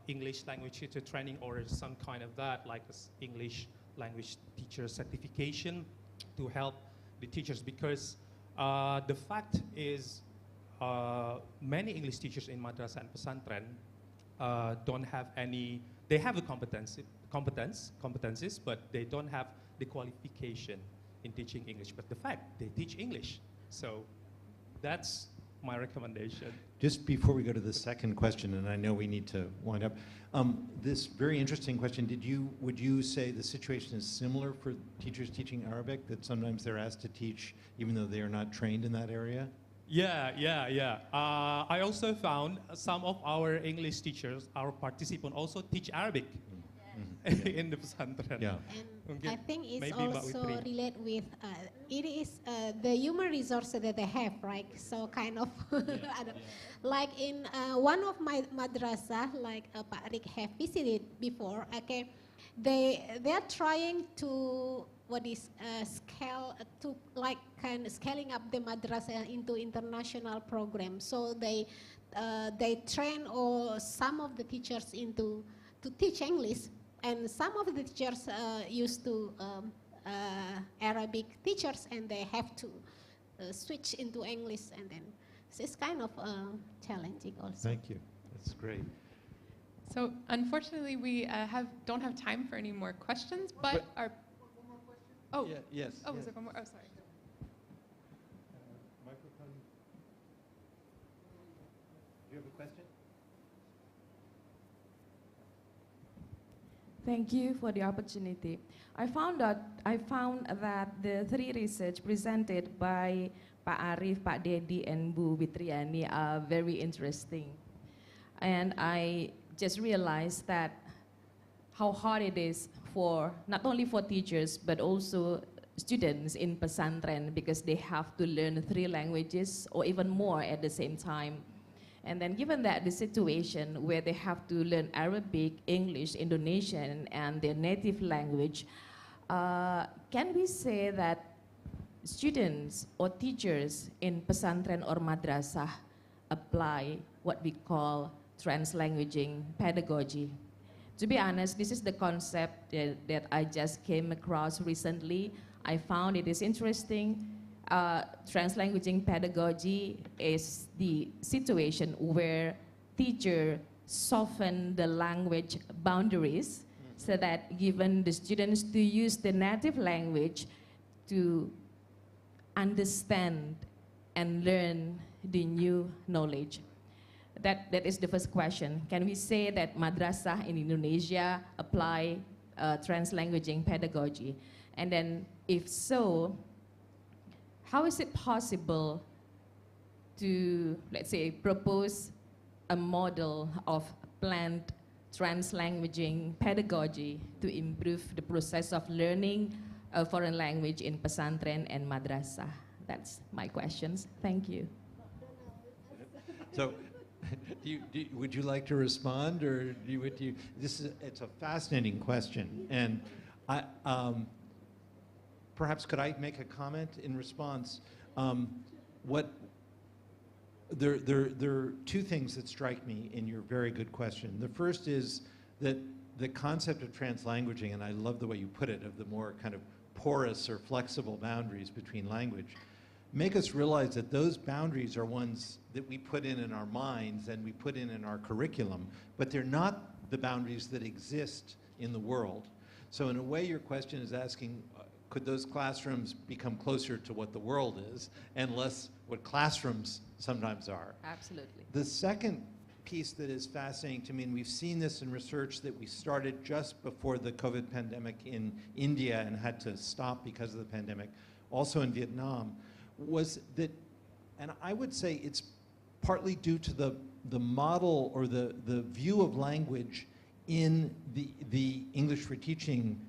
English language teacher training, or some kind of that, like English language teacher certification, to help the teachers. Because the fact is, many English teachers in madrasah and pesantren don't have any. They have the competencies, but they don't have the qualification in teaching English. But the fact, they teach English. So that's my recommendation. Just before we go to the second question, and I know we need to wind up, this very interesting question, would you say the situation is similar for teachers teaching Arabic, that sometimes they're asked to teach even though they are not trained in that area? Yeah. I also found some of our English teachers, our participants, also teach Arabic in the pesantren. Yeah. And I think it's also related with, it is the human resources that they have, right? So kind of, like in one of my madrasah, like Pak Rick have visited before, okay, they're trying to, scale, to like kind of scaling up the madrasah into international programs. So they train some of the teachers to teach English. And some of the teachers used to Arabic teachers, and they have to switch into English, and then it's kind of challenging also. Thank you. That's great. So unfortunately, we don't have time for any more questions, but our... Oh, yeah, yes. Oh, yes. was there one more? Oh, sorry. Microphone. Do you have a question? Thank you for the opportunity. I found that the three research presented by Pak Arif, Pak Dedi, and Bu Witriani are very interesting. And I just realized that how hard it is for not only for teachers but also students in pesantren, because they have to learn 3 languages or even more at the same time. And then given that the situation where they have to learn Arabic, English, Indonesian, and their native language, can we say that students or teachers in pesantren or madrasah apply what we call translanguaging pedagogy. To be honest, this is the concept that I just came across recently. I found it is interesting. Translanguaging pedagogy is the situation where teacher soften the language boundaries so that given the students to use the native language to understand and learn the new knowledge. That is the first question. Can we say that madrasah in Indonesia apply translanguaging pedagogy? And then if so, how is it possible to, let's say, propose a model of planned translanguaging pedagogy to improve the process of learning a foreign language in pesantren and madrasah? That's my questions. Thank you. So, would you like to respond, or it's a fascinating question, and perhaps could I make a comment in response? There are two things that strike me in your very good question. The first is that the concept of translanguaging, and I love the way you put it, of the more kind of porous or flexible boundaries between language, make us realize that those boundaries are ones that we put in our minds and we put in our curriculum, but they're not the boundaries that exist in the world. So in a way, your question is asking, could those classrooms become closer to what the world is and less what classrooms sometimes are? Absolutely. The second piece that is fascinating to me, and we've seen this in research that we started just before the COVID pandemic in India and had to stop because of the pandemic, also in Vietnam, was that, and I would say it's partly due to the model or the view of language in the English for Teaching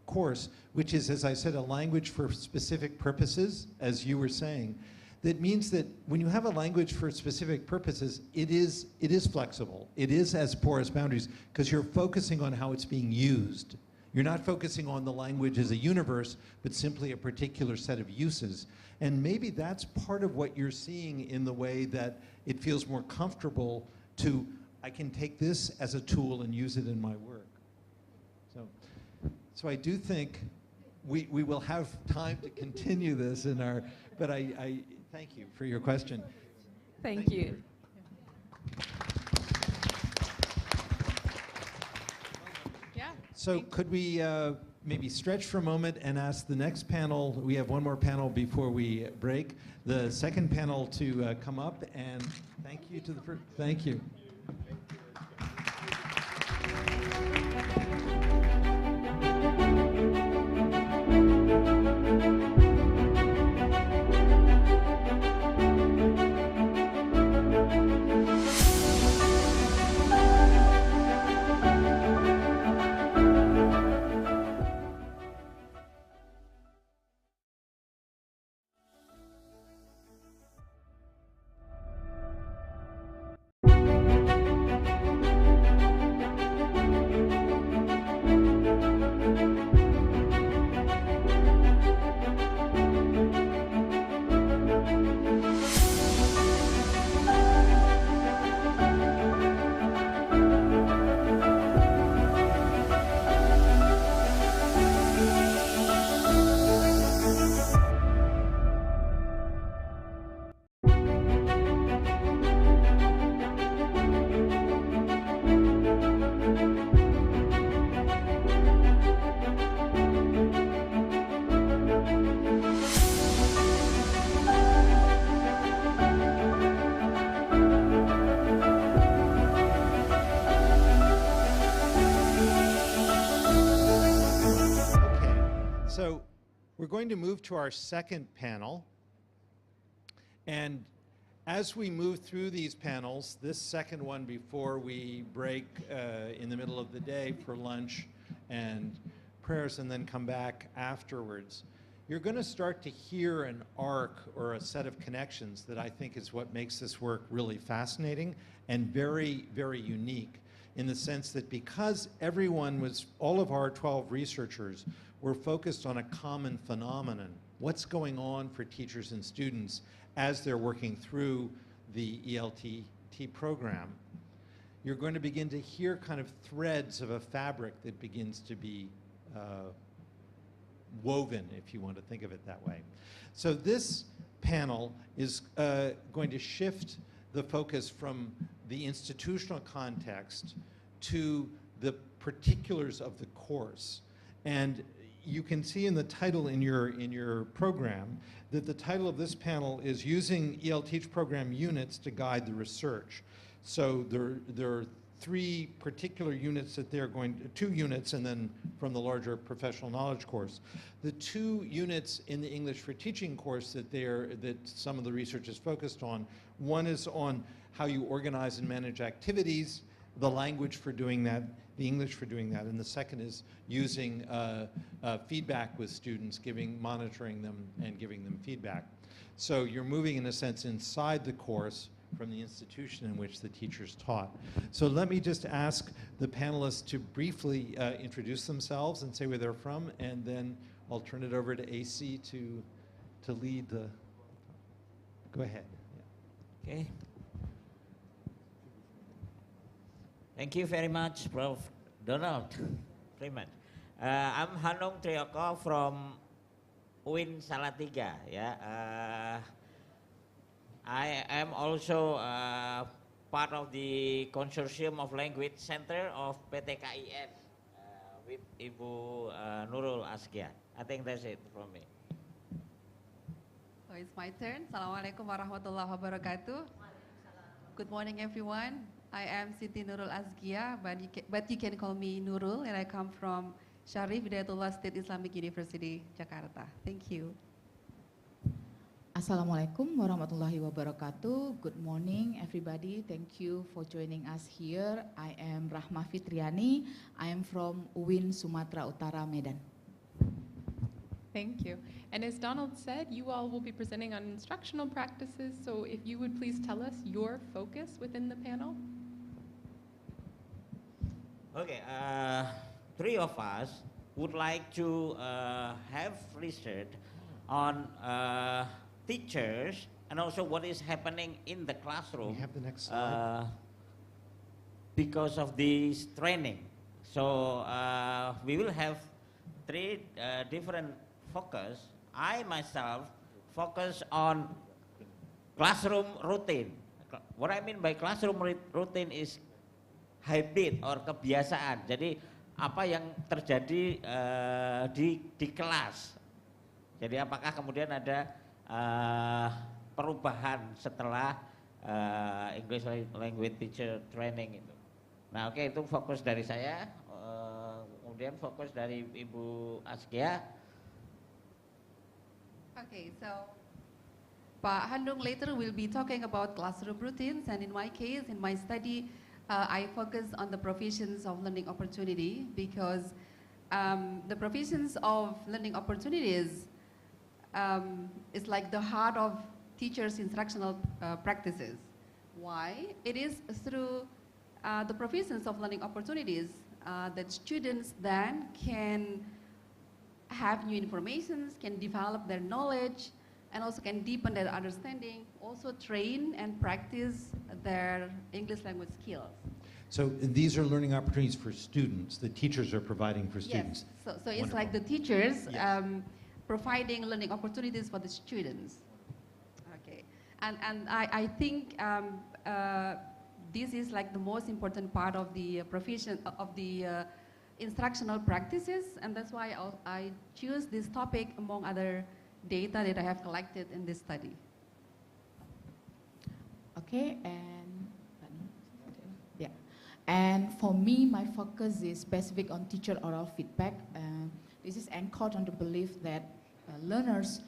course, which is, as I said, a language for specific purposes, as you were saying. That means that when you have a language for specific purposes, it is flexible. It has porous boundaries because you're focusing on how it's being used. You're not focusing on the language as a universe, but simply a particular set of uses. And maybe that's part of what you're seeing in the way that it feels more comfortable to, I can take this as a tool and use it in my work. So I do think we will have time to continue this in our, but I thank you for your question. Thank you. Yeah. So could we maybe stretch for a moment and ask the next panel, we have one more panel before we break, the second panel to come up, and thank you to the first, thank you. So we're going to move to our second panel. And as we move through these panels, this second one before we break in the middle of the day for lunch and prayers and then come back afterwards, you're going to start to hear an arc or a set of connections that I think is what makes this work really fascinating and very, very unique, in the sense that because everyone was, all of our 12 researchers were focused on a common phenomenon what's going on for teachers and students as they're working through the ELTT program, you're going to begin to hear kind of threads of a fabric that begins to be woven, if you want to think of it that way. So this panel is going to shift the focus from the institutional context to the particulars of the course. And you can see in the title in your program that the title of this panel is Using ELTT Program Units to Guide the Research. So there are three particular units that they're going to, 2 units and then from the larger professional knowledge course. The 2 units in the English for Teaching course that some of the research is focused on, one is on how you organize and manage activities, the language for doing that, the English for doing that, and the second is using feedback with students, monitoring them and giving them feedback. So you're moving in a sense inside the course from the institution in which the teachers taught. So let me just ask the panelists to briefly introduce themselves and say where they're from, and then I'll turn it over to AC to lead the, go ahead. Yeah. Okay. Thank you very much, Prof. Donald. Very much. I'm Hanung Trioko from UIN Salatiga. Yeah. I am also part of the Consortium of Language Center of PT KIN with Ibu Nurul Askia. I think that's it from me. So it's my turn. Assalamualaikum warahmatullahi wabarakatuh. Good morning, everyone. I am Siti Nurul Askia, but you can call me Nurul, and I come from Syarif Hidayatullah State Islamic University, Jakarta. Thank you. Assalamualaikum warahmatullahi wabarakatuh. Good morning, everybody. Thank you for joining us here. I am Rahma Fitriani. I am from UIN Sumatera Utara, Medan. Thank you. And as Donald said, you all will be presenting on instructional practices, so if you would please tell us your focus within the panel. Okay, 3 of us would like to have research on teachers and also what is happening in the classroom. We have the next slide. Because of this training. So we will have 3 different focus. I myself focus on classroom routine. What I mean by classroom routine is habit or kebiasaan. Jadi apa yang terjadi di kelas. Jadi apakah kemudian ada perubahan setelah English Language Teacher Training itu. Nah, oke, itu fokus dari saya. Kemudian fokus dari Ibu Askia. Okay, so Pak Handung later will be talking about classroom routines, and in my case, in my study, I focus on the provisions of learning opportunity because the provisions of learning opportunities is like the heart of teachers' instructional practices. Why? It is through the provisions of learning opportunities that students then can have new information, can develop their knowledge, and also can deepen their understanding, also train and practice their English language skills. So these are learning opportunities for students, the teachers are providing for students. Yes, so it's like the teachers providing learning opportunities for the students. Okay, and I think this is like the most important part of the provision of the instructional practices, and that's why I choose this topic among other data that I have collected in this study. Okay, and for me, my focus is specific on teacher oral feedback. This is anchored on the belief that learners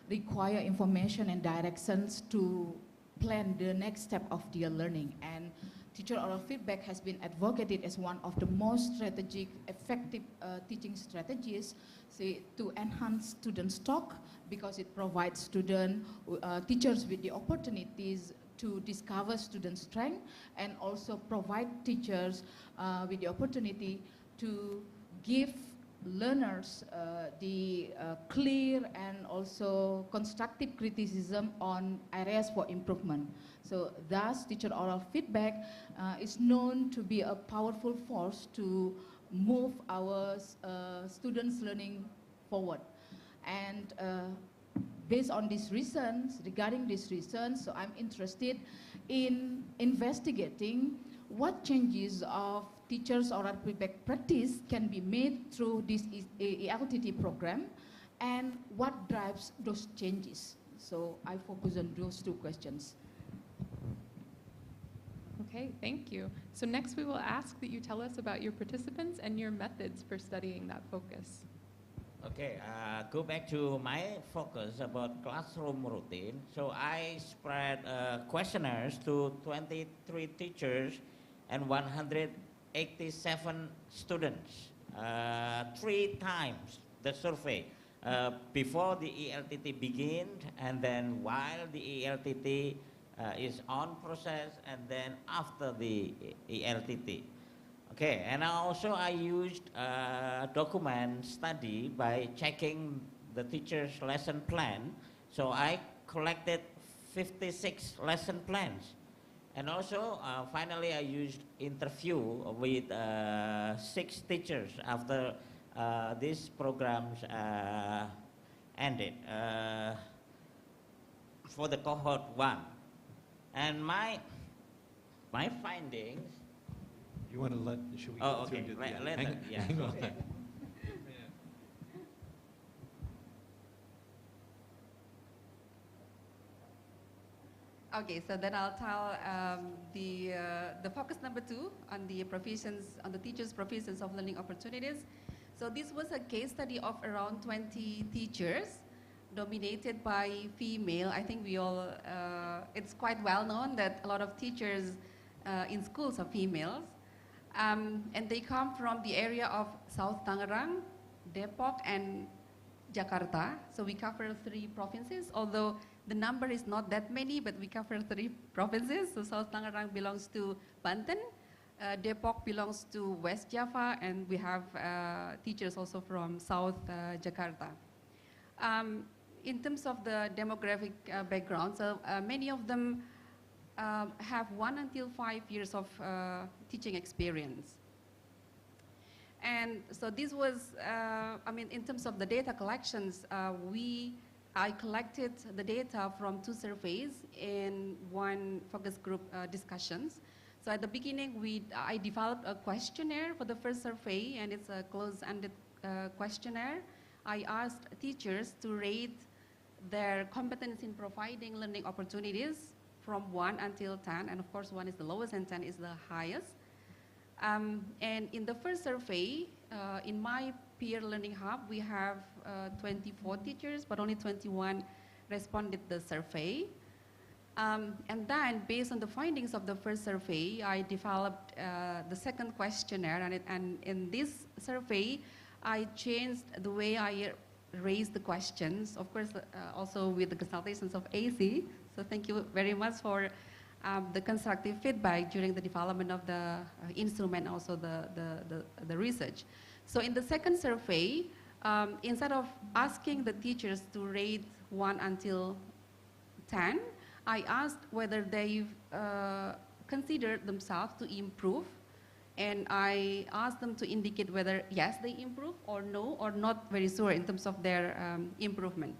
require information and directions to plan the next step of their learning. And teacher oral feedback has been advocated as one of the most strategic, effective teaching strategies to enhance students' talk, because it provides teachers with the opportunities to discover students' strength, and also provide teachers with the opportunity to give learners the clear and also constructive criticism on areas for improvement. So thus teacher oral feedback is known to be a powerful force to move our students' learning forward. And based on these reasons, regarding these reasons, so I'm interested in investigating what changes of teachers' oral feedback practice can be made through this ELTT program, and what drives those changes. So I focus on those two questions. Okay, thank you. So next we will ask that you tell us about your participants and your methods for studying that focus. Okay, go back to my focus about classroom routine. So I spread questionnaires to 23 teachers and 187 students, 3 times the survey, before the ELTT began, and then while the ELTT is on process, and then after the ELTT. Okay, and I used document study by checking the teacher's lesson plan. So I collected 56 lesson plans. And also, finally, I used interview with 6 teachers after these programs ended for the cohort 1. And my findings. You want to let? Should we? Oh, okay. Later. Yeah. Hang on. Okay, so then I'll tell the focus number 2 on the proficiency, on the teachers' proficiency of learning opportunities. So this was a case study of around 20 teachers, dominated by female. I think we all, it's quite well known that a lot of teachers in schools are females. And they come from the area of South Tangerang, Depok, and Jakarta. So we cover 3 provinces, although the number is not that many, but we cover 3 provinces. So South Tangerang belongs to Banten, Depok belongs to West Java, and we have teachers also from South Jakarta. In terms of the demographic background, so many of them have 1 until 5 years of teaching experience. And so this was, I mean, in terms of the data collections, I collected the data from 2 surveys and 1 focus group discussions. So at the beginning, I developed a questionnaire for the first survey, and it's a closed-ended questionnaire. I asked teachers to rate their competence in providing learning opportunities from 1 until 10, and of course 1 is the lowest and 10 is the highest. And in the first survey, in my peer learning hub, we have 24 teachers, but only 21 responded the survey. And then, based on the findings of the first survey, I developed the second questionnaire, and in this survey, I changed the way I raised the questions, of course, also with the consultations of AC. So thank you very much for the constructive feedback during the development of the instrument, also the research. So in the second survey, instead of asking the teachers to rate 1 until 10, I asked whether they've considered themselves to improve, and I asked them to indicate whether yes, they improve, or no, or not very sure in terms of their improvement.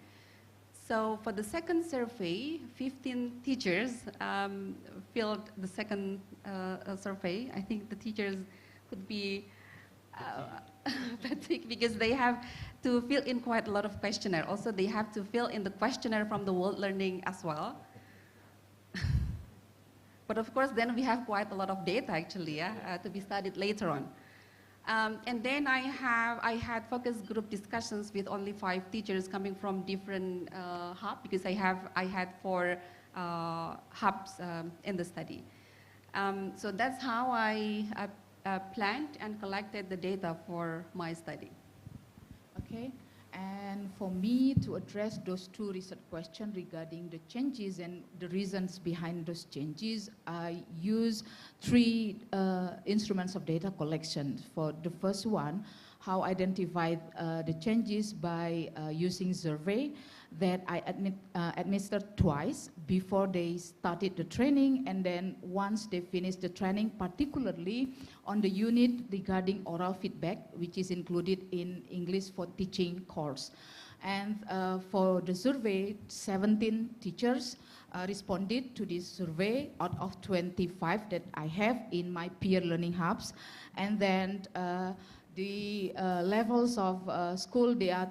So for the second survey, 15 teachers filled the second survey. I think the teachers could be fatigued because they have to fill in quite a lot of questionnaire. Also, they have to fill in the questionnaire from the World Learning as well. But of course, then we have quite a lot of data actually to be studied later on. And then I had focus group discussions with only 5 teachers coming from different hubs, because I had 4 hubs in the study. So that's how I planned and collected the data for my study. Okay, and for me to address those 2 research questions regarding the changes and the reasons behind those changes, I use 3 instruments of data collection. For the first one, how I identified the changes by using survey that I administered twice before they started the training, and then once they finished the training, particularly on the unit regarding oral feedback, which is included in English for Teaching course. And for the survey, 17 teachers responded to this survey out of 25 that I have in my peer learning hubs. And then the levels of school they are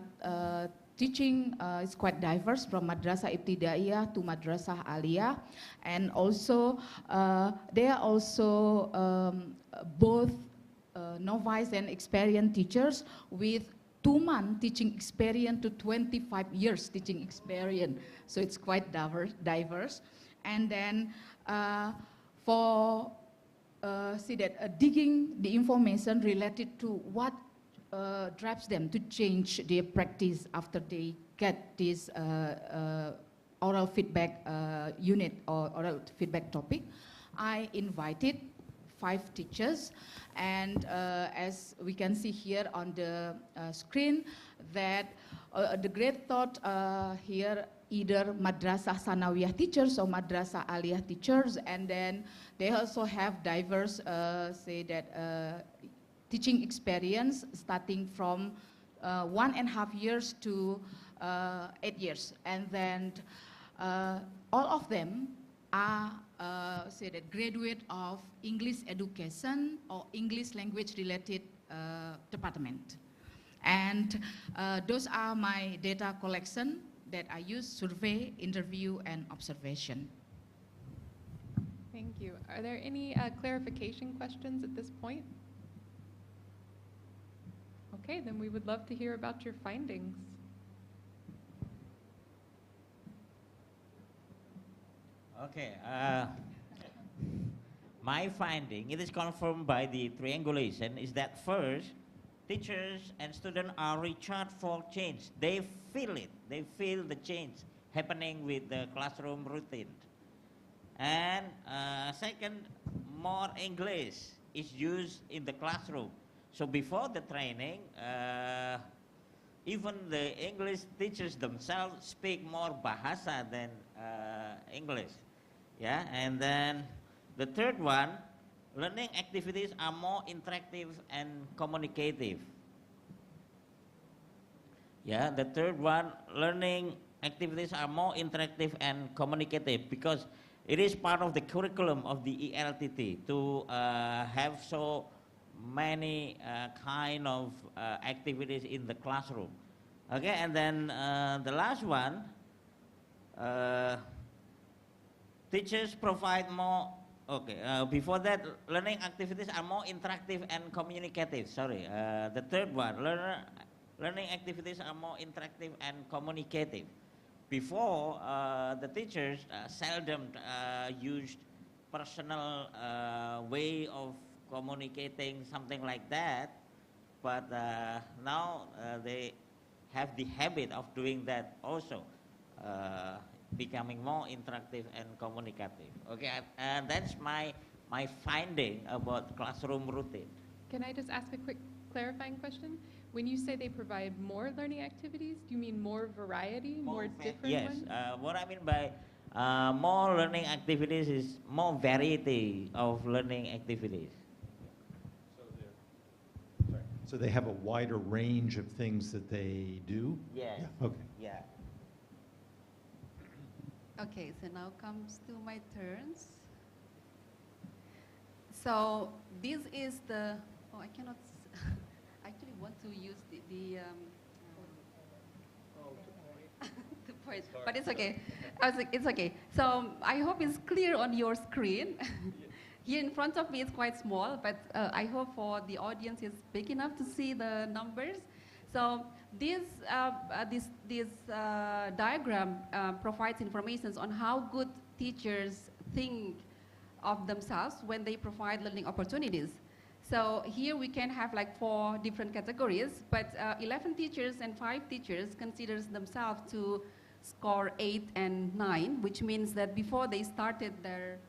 teaching is quite diverse, from Madrasah Ibtidaiyah to Madrasah Aliyah. And also, they are also both novice and experienced teachers with 2-month teaching experience to 25 years teaching experience. So it's quite diverse. And then for digging the information related to what drives them to change their practice after they get this oral feedback unit or oral feedback topic, I invited 5 teachers, and as we can see here on the screen, that the great thought here, either Madrasah Sanawiyah teachers or Madrasah Aliyah teachers, and then they also have diverse, teaching experience starting from 1.5 years to 8 years, and then all of them are graduate of English education or English language related department. And those are my data collection that I use: survey, interview, and observation. Thank you. Are there any clarification questions at this point? Okay, then we would love to hear about your findings. Okay, my finding, it is confirmed by the triangulation, is that first, teachers and students are recharged for change. They feel it. They feel the change happening with the classroom routine. And second, more English is used in the classroom. So before the training, even the English teachers themselves speak more Bahasa than English. Yeah, and then the third one, learning activities are more interactive and communicative. Yeah, the third one, learning activities are more interactive and communicative because it is part of the curriculum of the ELTT to have so many kind of activities in the classroom. Okay, and then the last one, teachers provide more, before that, learning activities are more interactive and communicative. Sorry, the third one, learning activities are more interactive and communicative. Before, the teachers seldom used personal way of communicating, something like that, but now they have the habit of doing that also, becoming more interactive and communicative. Okay, and that's my finding about classroom routine. Can I just ask a quick clarifying question? When you say they provide more learning activities, do you mean more variety, more different ones? Yes, what I mean by more learning activities is more variety of learning activities. So they have a wider range of things that they do? Yes. Yeah. Okay. Yeah. Okay, so now comes to my turns. So this is the, I cannot, I actually want to use the point, but it's okay. It's okay. So I hope it's clear on your screen. Here in front of me it's quite small, but I hope for the audience it's big enough to see the numbers. So this diagram provides information on how good teachers think of themselves when they provide learning opportunities. So here we can have like 4 different categories, but 11 teachers and 5 teachers considers themselves to score 8 and 9, which means that before they started their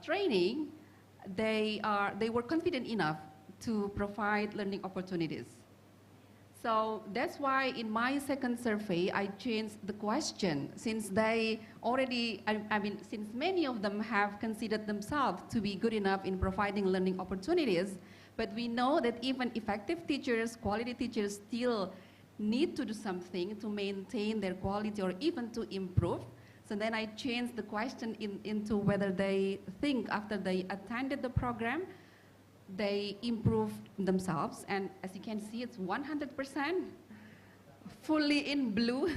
training, they were confident enough to provide learning opportunities. So that's why in my second survey, I changed the question, since they already, I mean, since many of them have considered themselves to be good enough in providing learning opportunities, but we know that even effective teachers, quality teachers still need to do something to maintain their quality or even to improve. So then I changed the question into whether they think after they attended the program, they improved themselves. And as you can see, it's 100% fully in blue,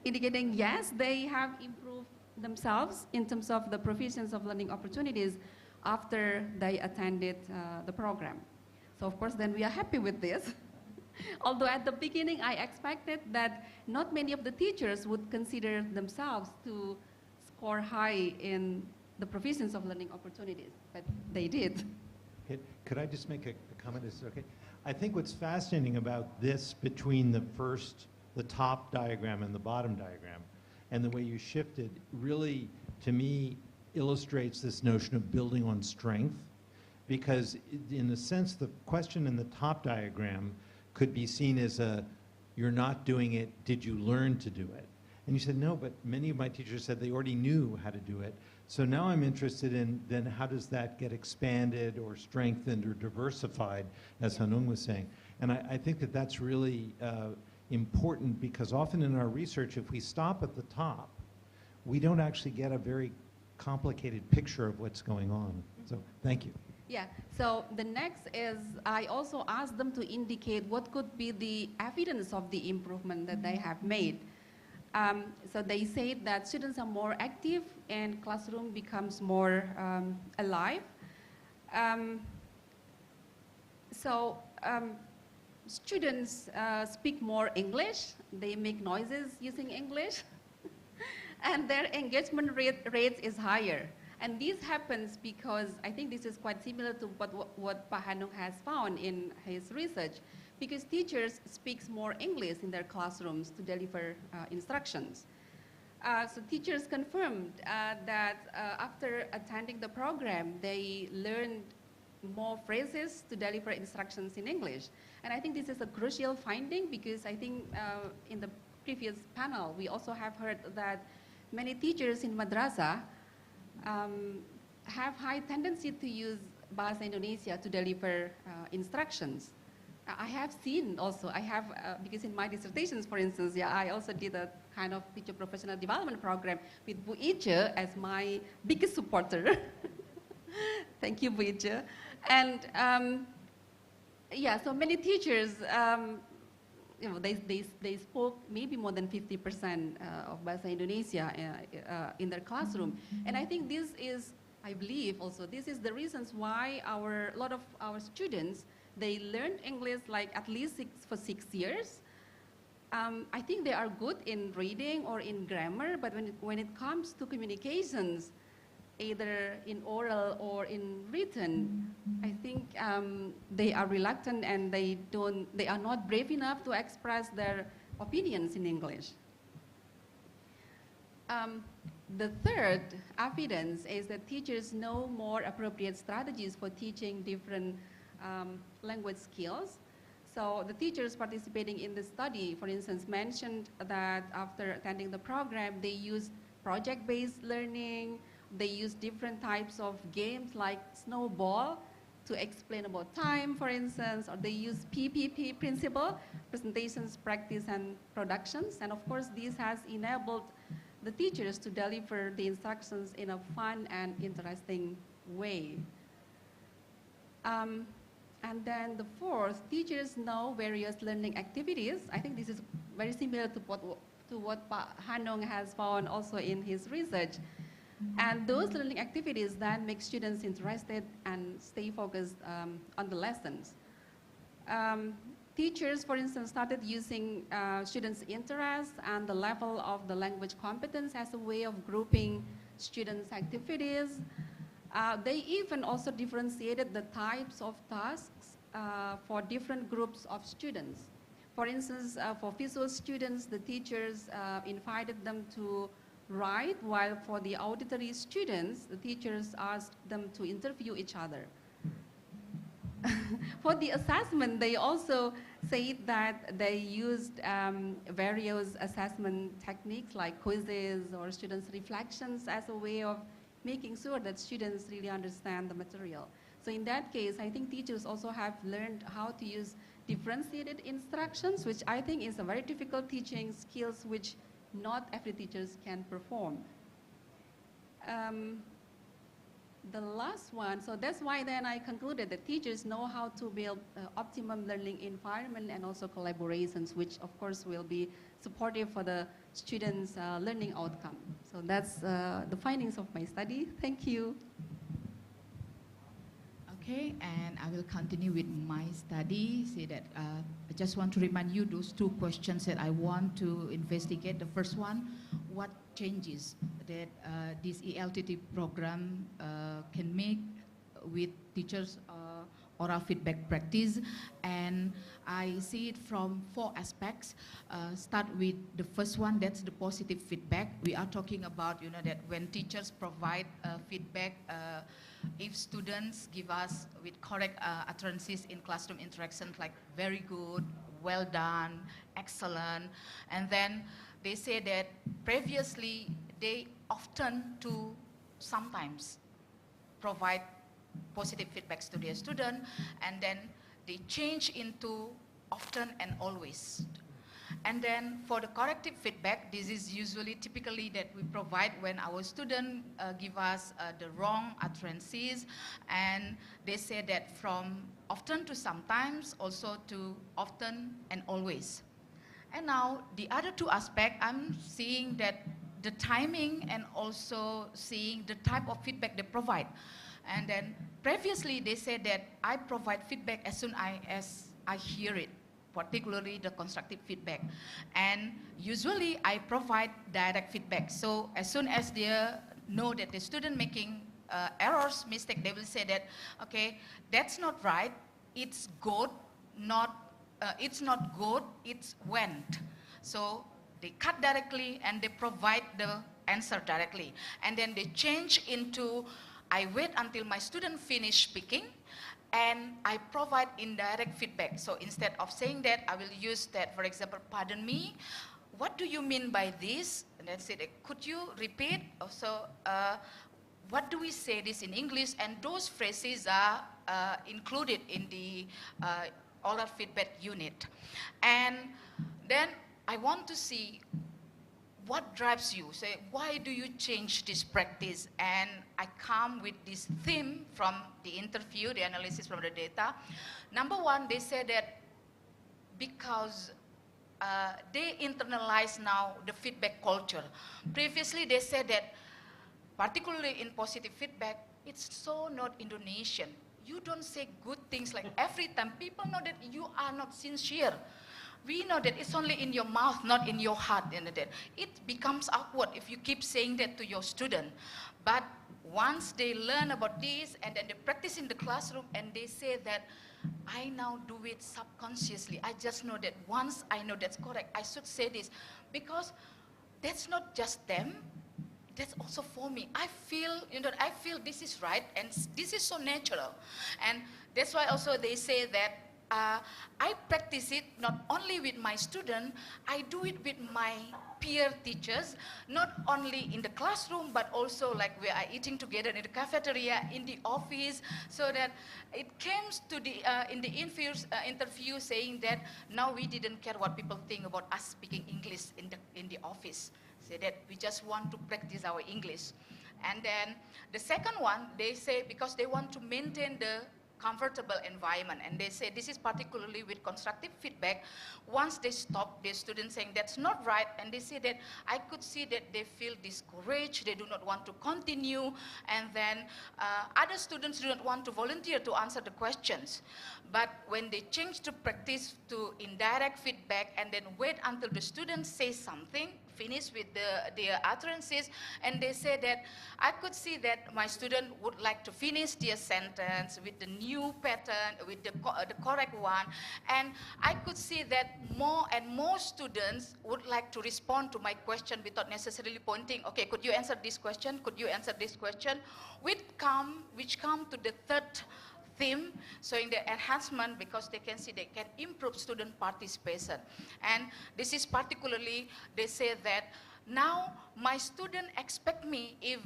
indicating yes, they have improved themselves in terms of the provisions of learning opportunities after they attended the program. So of course, then we are happy with this. Although at the beginning, I expected that not many of the teachers would consider themselves to score high in the provisions of learning opportunities, but they did. Could I just make a comment? Is it okay? I think what's fascinating about this between the top diagram and the bottom diagram, and the way you shifted, really, to me, illustrates this notion of building on strength. Because in a sense, the question in the top diagram could be seen as you're not doing it, did you learn to do it? And you said, no, but many of my teachers said they already knew how to do it. So now I'm interested in then how does that get expanded or strengthened or diversified, as Hanung was saying. And I think that that's really important, because often in our research, if we stop at the top, we don't actually get a very complicated picture of what's going on. So thank you. Yeah, so the next is I also asked them to indicate what could be the evidence of the improvement that they have made. So they said that students are more active and classroom becomes more alive. Students speak more English, they make noises using English, and their engagement rate is higher. And this happens because I think this is quite similar to what Pak Hanung has found in his research, because teachers speak more English in their classrooms to deliver instructions. So teachers confirmed that after attending the program, they learned more phrases to deliver instructions in English. And I think this is a crucial finding, because I think in the previous panel, we also have heard that many teachers in madrasah have high tendency to use Bahasa Indonesia to deliver instructions. I have seen also, because in my dissertations, for instance, I also did a kind of teacher professional development program with Bu Ice as my biggest supporter. Thank you, Bu Ice. And so many teachers, they spoke maybe more than 50% of Bahasa Indonesia in their classroom. And I think this is, I believe also, this is the reasons why a lot of our students, they learned English like at least for 6 years. I think they are good in reading or in grammar, but when it comes to communications, either in oral or in written, I think they are reluctant and they are not brave enough to express their opinions in English. The third evidence is that teachers know more appropriate strategies for teaching different language skills. So the teachers participating in the study, for instance, mentioned that after attending the program, they used project-based learning. They use different types of games like snowball to explain about time, for instance, or they use PPP principle, presentations, practice, and productions. And of course, this has enabled the teachers to deliver the instructions in a fun and interesting way. And then the fourth, teachers know various learning activities. I think this is very similar to what Pak Hanung has found also in his research. And those learning activities then make students interested and stay focused on the lessons. Teachers, for instance, started using students' interests and the level of the language competence as a way of grouping students' activities. They even also differentiated the types of tasks for different groups of students. For instance, for visual students, the teachers invited them to write, while for the auditory students, the teachers asked them to interview each other. for the assessment, they also said that they used various assessment techniques like quizzes or students' reflections as a way of making sure that students really understand the material. So in that case, I think teachers also have learned how to use differentiated instructions, which I think is a very difficult teaching skills which not every teacher can perform. The last one, so that's why then I concluded that teachers know how to build optimum learning environment and also collaborations, which of course will be supportive for the students' learning outcome. So that's the findings of my study. Thank you. Okay, and I will continue with my study. Say that I just want to remind you those two questions that I want to investigate. The first one, what changes that this ELTT program can make with teachers' oral feedback practice, and I see it from 4 aspects. Start with the first one, that's the positive feedback. We are talking about, that when teachers provide feedback, if students give us with correct utterances in classroom interactions like very good, well done, excellent, and then they say that previously they often to sometimes provide positive feedbacks to their student, and then they change into often and always. And then for the corrective feedback, this is usually typically that we provide when our student give us the wrong utterances, and they say that from often to sometimes, also to often and always. And now the other 2 aspects, I'm seeing that the timing and also seeing the type of feedback they provide. And then previously they said that I provide feedback as soon as I hear it, particularly the constructive feedback. And usually I provide direct feedback. So as soon as they know that the student making errors, mistake, they will say that, okay, that's not right, it's good, it's not good, it's went. So they cut directly and they provide the answer directly. And then they change into, I wait until my student finish speaking and I provide indirect feedback. So instead of saying that, I will use that, for example, pardon me, what do you mean by this? And then say, could you repeat? Also, what do we say this in English? And those phrases are included in the oral feedback unit. And then I want to see what drives you. Say, why do you change this practice? And I come with this theme from the interview, the analysis from the data. Number 1, they say that because they internalize now the feedback culture. Previously, they said that, particularly in positive feedback, it's so not Indonesian. You don't say good things like every time. People know that you are not sincere. We know that it's only in your mouth, not in your heart. It becomes awkward if you keep saying that to your student. But once they learn about this and then they practice in the classroom and they say that, I now do it subconsciously. I just know that once I know that's correct, I should say this. Because that's not just them, that's also for me. I feel this is right and this is so natural. And that's why also they say that I practice it not only with my student, I do it with my peer teachers, not only in the classroom, but also like we are eating together in the cafeteria, in the office, so that it came to the, in the interview saying that now we didn't care what people think about us speaking English in the office. Say that we just want to practice our English. And then the second one, they say because they want to maintain the comfortable environment, and they say this is particularly with constructive feedback. Once they stop their students saying that's not right, and they say that I could see that they feel discouraged, they do not want to continue, and then other students do not want to volunteer to answer the questions. But when they change to practice to indirect feedback and then wait until the students say something, finish with their utterances, and they say that I could see that my student would like to finish their sentence with the new pattern, with the correct one, and I could see that more and more students would like to respond to my question without necessarily pointing, okay, could you answer this question, could you answer this question, which come to the theme showing the enhancement because they can see they can improve student participation. And this is particularly, they say that now my student expect me, if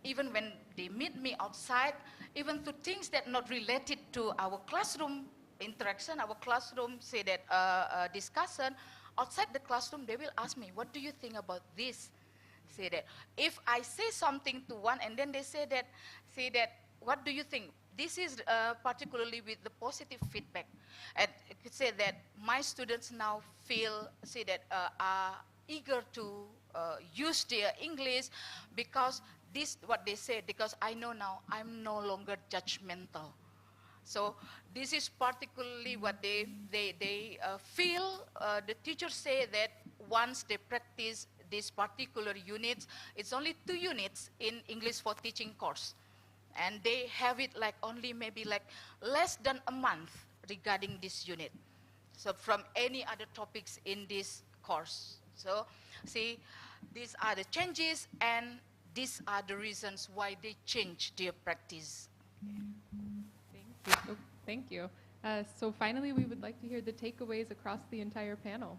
even when they meet me outside, even to things that not related to our classroom interaction, our classroom, say that discussion, outside the classroom, they will ask me, what do you think about this? Say that. If I say something to one and then they say that, what do you think? This is particularly with the positive feedback. And I could say that my students now feel, say that, are eager to use their English because this, what they say, because I know now I'm no longer judgmental. So this is particularly what they feel. The teachers say that once they practice this particular unit, it's only 2 units in English for teaching course. And they have it like only maybe like less than a month regarding this unit. So from any other topics in this course. So see, these are the changes and these are the reasons why they change their practice. Thank you. So finally, we would like to hear the takeaways across the entire panel.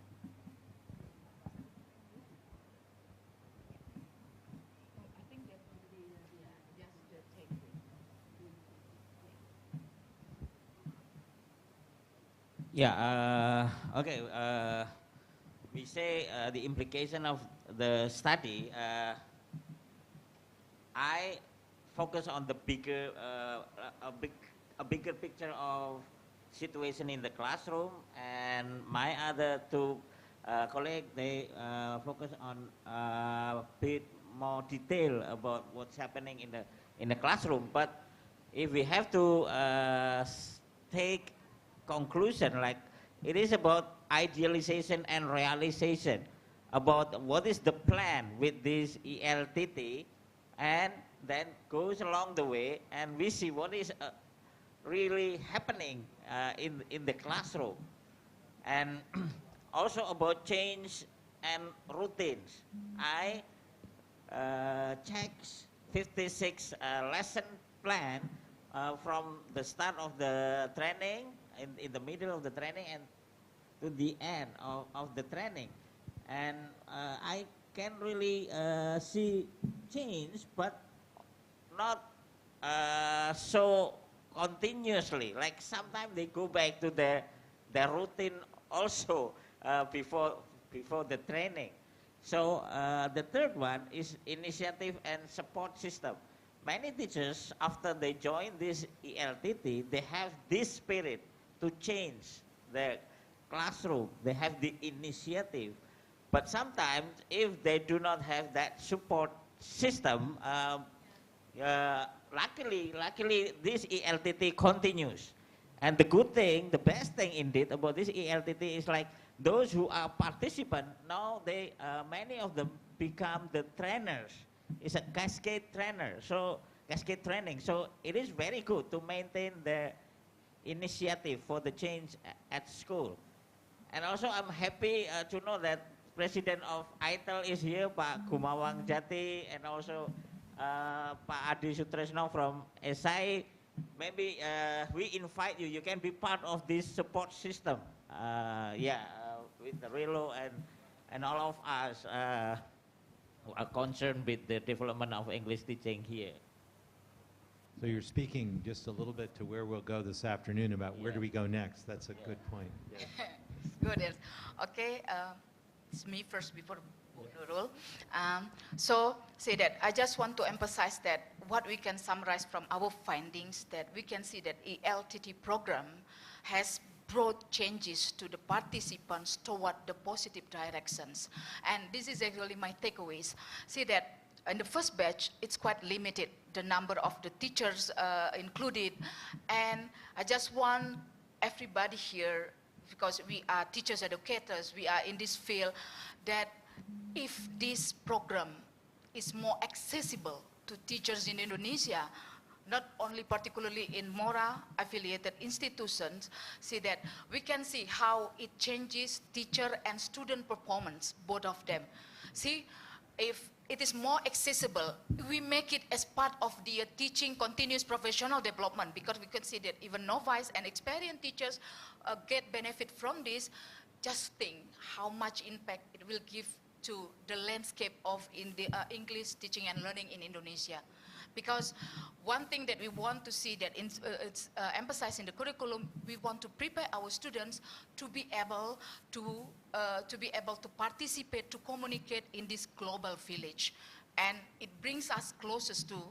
Yeah, okay. We say the implication of the study. I focus on the bigger, a bigger picture of situation in the classroom, and my other 2 colleagues, they focus on a bit more detail about what's happening in the classroom. But if we have to take conclusion, like it is about idealization and realization, about what is the plan with this ELTT, and then goes along the way and we see what is really happening in the classroom, and also about change and routines. I checked 56 lesson plan from the start of the training, in the middle of the training, and to the end of the training. And I can really see change, but not so continuously. Like sometimes they go back to their routine also before the training. So the third one is initiative and support system. Many teachers, after they join this ELTT, they have this spirit to change the classroom. They have the initiative. But sometimes, if they do not have that support system, luckily, this ELTT continues. And the good thing, the best thing indeed about this ELTT is like those who are participants, now they, many of them become the trainers. It's a cascade trainer, so cascade training. So it is very good to maintain the initiative for the change at school. And also I'm happy to know that President of ITEL is here, Pak Gumawang Jati, and also Pak Adi Sutresno from SI. Maybe we invite you, you can be part of this support system. With Rilo and all of us who are concerned with the development of English teaching here. So you're speaking just a little bit to where we'll go this afternoon about where do we go next. That's a good point. Yeah. Good. Yes. Okay. It's me first before Nurul. So say that I just want to emphasize that what we can summarize from our findings, that we can see that ELTT program has brought changes to the participants toward the positive directions. And this is actually my takeaways. See that in the first batch, it's quite limited, the number of the teachers included. And I just want everybody here, because we are teachers, educators, we are in this field, that if this program is more accessible to teachers in Indonesia, not only particularly in MORA affiliated institutions, see that we can see how it changes teacher and student performance, both of them. See, if it is more accessible. We make it as part of the teaching continuous professional development, because we can see that even novice and experienced teachers get benefit from this. Just think how much impact it will give to the landscape of English teaching and learning in Indonesia. Because one thing that we want to see that it's emphasized in the curriculum, we want to prepare our students to be able to participate, to communicate in this global village, and it brings us closest to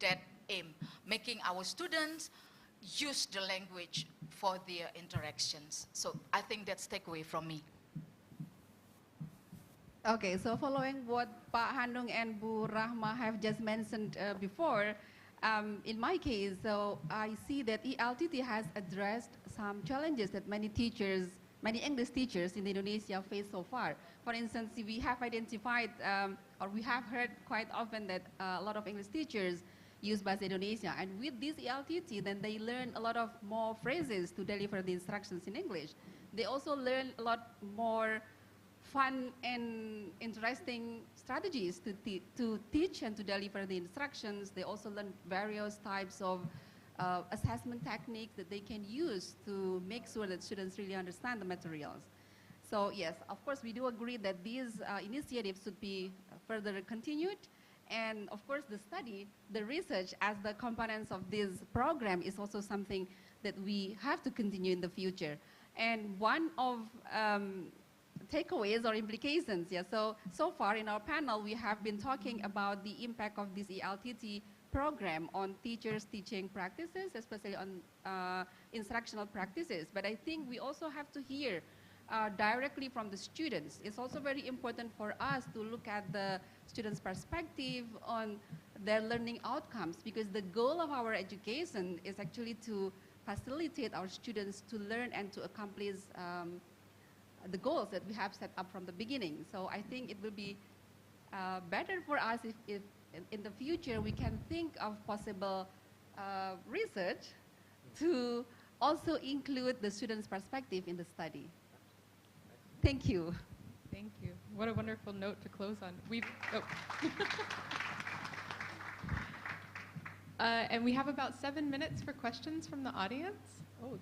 that aim, making our students use the language for their interactions. So I think that's takeaway from me. Okay, so following what Pak Handung and Bu Rahma have just mentioned before, in my case, so I see that ELTT has addressed some challenges that many English teachers in Indonesia face so far. For instance, we have identified, or we have heard quite often that a lot of English teachers use Bahasa Indonesia, and with this ELTT, then they learn a lot of more phrases to deliver the instructions in English. They also learn a lot more fun and interesting strategies to teach and to deliver the instructions. They also learn various types of assessment techniques that they can use to make sure that students really understand the materials. So yes, of course, we do agree that these initiatives should be further continued. And of course, the research as the components of this program is also something that we have to continue in the future. And one of takeaways or implications, yeah. So far in our panel, we have been talking about the impact of this ELTT program on teachers' teaching practices, especially on instructional practices. But I think we also have to hear directly from the students. It's also very important for us to look at the students' perspective on their learning outcomes, because the goal of our education is actually to facilitate our students to learn and to accomplish the goals that we have set up from the beginning. So I think it will be better for us if in the future we can think of possible research to also include the students' perspective in the study. Thank you. Thank you. What a wonderful note to close on. And we have about 7 minutes for questions from the audience. Oh,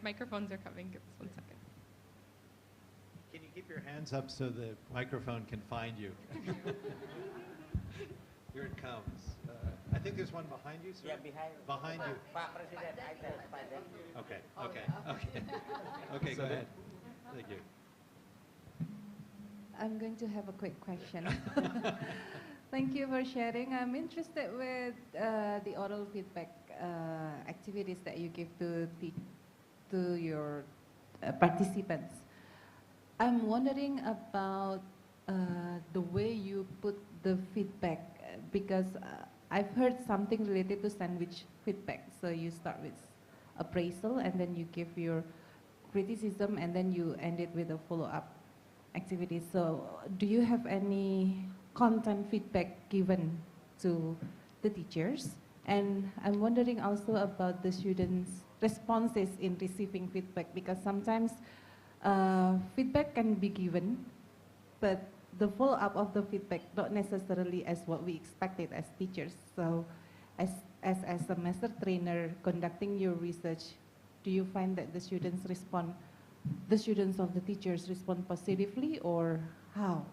microphones are coming. Give us 1 second. Can you keep your hands up so the microphone can find you? Here it comes. I think there's one behind you, sir? Yeah, behind. Behind you. Pak Presiden, I can. Okay, go ahead. Thank you. I'm going to have a quick question. Thank you for sharing. I'm interested with the oral feedback activities that you give to your participants. I'm wondering about the way you put the feedback, because I've heard something related to sandwich feedback. So you start with appraisal and then you give your criticism and then you end it with a follow-up activity. So do you have any content feedback given to the teachers? And I'm wondering also about the students' responses in receiving feedback, because sometimes feedback can be given, but the follow-up of the feedback not necessarily as what we expected as teachers. So as a master trainer conducting your research, do you find that the students of the teachers respond positively, or how?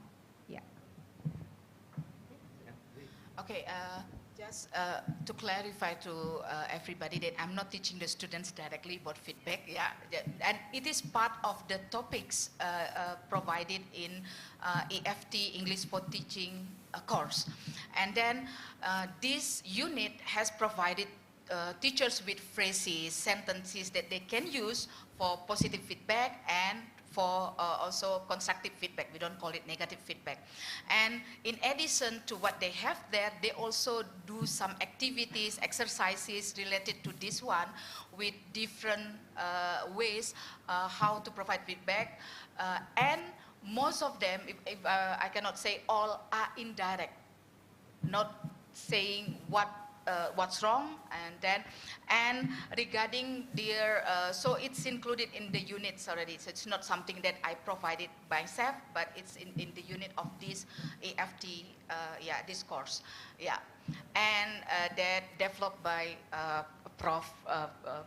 Yeah. Okay, just to clarify to everybody that I'm not teaching the students directly about feedback, yeah, and it is part of the topics provided in EFT, English for Teaching course. And then this unit has provided teachers with phrases, sentences that they can use for positive feedback and for also constructive feedback. We don't call it negative feedback. And in addition to what they have there, they also do some activities, exercises related to this one with different ways how to provide feedback. And most of them, if I cannot say all, are indirect, not saying what what's wrong, and regarding their so it's included in the units already. So it's not something that I provided myself, but it's in the unit of this EFT this course, and that developed by Prof.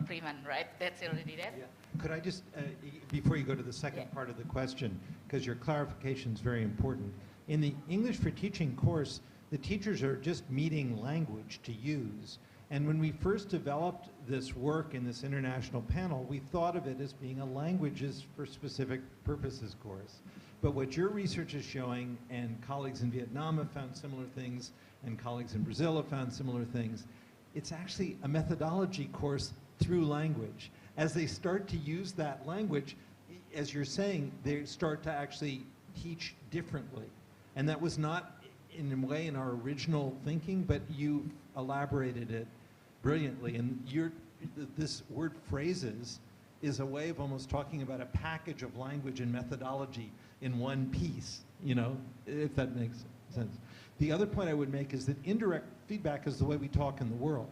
Freeman, right? That's already there. Yeah. Could I just, before you go to the second part of the question, because your clarification is very important. In the English for Teaching course, the teachers are just meeting language to use. And when we first developed this work in this international panel, we thought of it as being a languages for specific purposes course. But what your research is showing, and colleagues in Vietnam have found similar things, and colleagues in Brazil have found similar things, it's actually a methodology course through language. As they start to use that language, as you're saying, they start to actually teach differently. And that was not in a way in our original thinking, but you elaborated it brilliantly. And this word phrases is a way of almost talking about a package of language and methodology in one piece, you know, if that makes sense. The other point I would make is that indirect feedback is the way we talk in the world.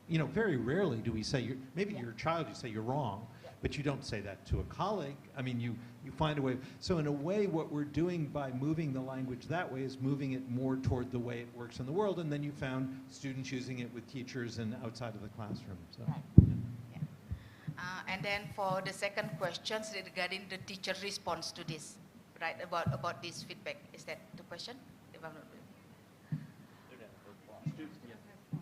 You know, very rarely do we say, maybe you're a child, you say you're wrong, but you don't say that to a colleague. I mean, you find a way. So in a way, what we're doing by moving the language that way is moving it more toward the way it works in the world, and then you found students using it with teachers and outside of the classroom. So. Right. And then for the second question regarding the teacher response to this, right, about this feedback, is that the question? If I'm not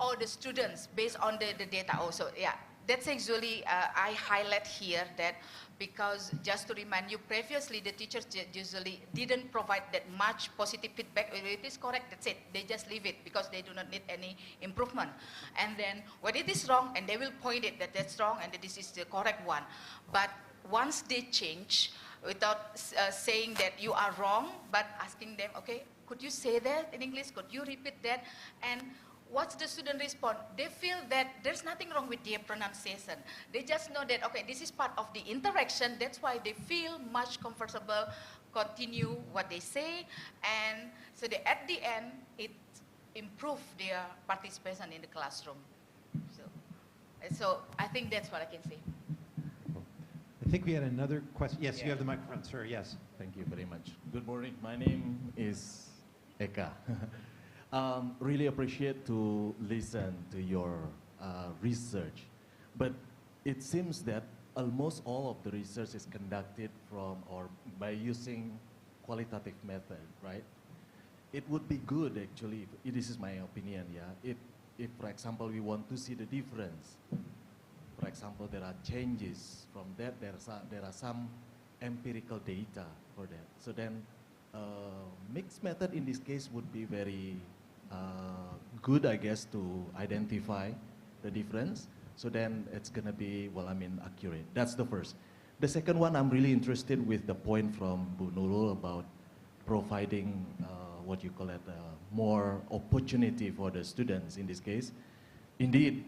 Oh, the students, based on the data also, yeah. That's actually, I highlight here that because just to remind you, previously the teachers usually didn't provide that much positive feedback. If it is correct, that's it. They just leave it because they do not need any improvement. And then when it is wrong, and they will point it that that's wrong and that this is the correct one. But once they change, without saying that you are wrong, but asking them, okay, could you say that in English? Could you repeat that? And what's the student response? They feel that there's nothing wrong with their pronunciation. They just know that, okay, this is part of the interaction. That's why they feel much comfortable, continue what they say. And so at the end, it improves their participation in the classroom. So I think that's what I can say. I think we had another question. Yes, you have the microphone, sir. Yes. Thank you very much. Good morning. My name is Eka. Really appreciate to listen to your research, but it seems that almost all of the research is conducted by using qualitative method, right? It would be good actually, this is my opinion, yeah, if for example we want to see the difference, for example there are changes from that, there are some empirical data for that. So then mixed method in this case would be very good, I guess, to identify the difference. So then it's going to be, accurate. That's the first. The second one, I'm really interested with the point from Bu Nurul about providing what you call it, more opportunity for the students in this case. Indeed,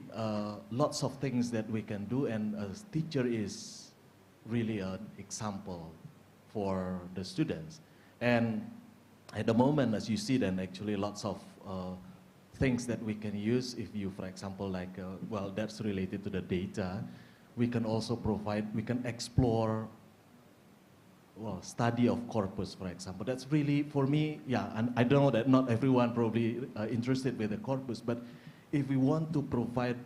lots of things that we can do, and a teacher is really an example for the students. And at the moment, as you see, then actually lots of things that we can use. If you, for example, like, that's related to the data, we can also provide, we can explore, study of corpus, for example. That's really, for me, and I know that not everyone probably interested with the corpus, but if we want to provide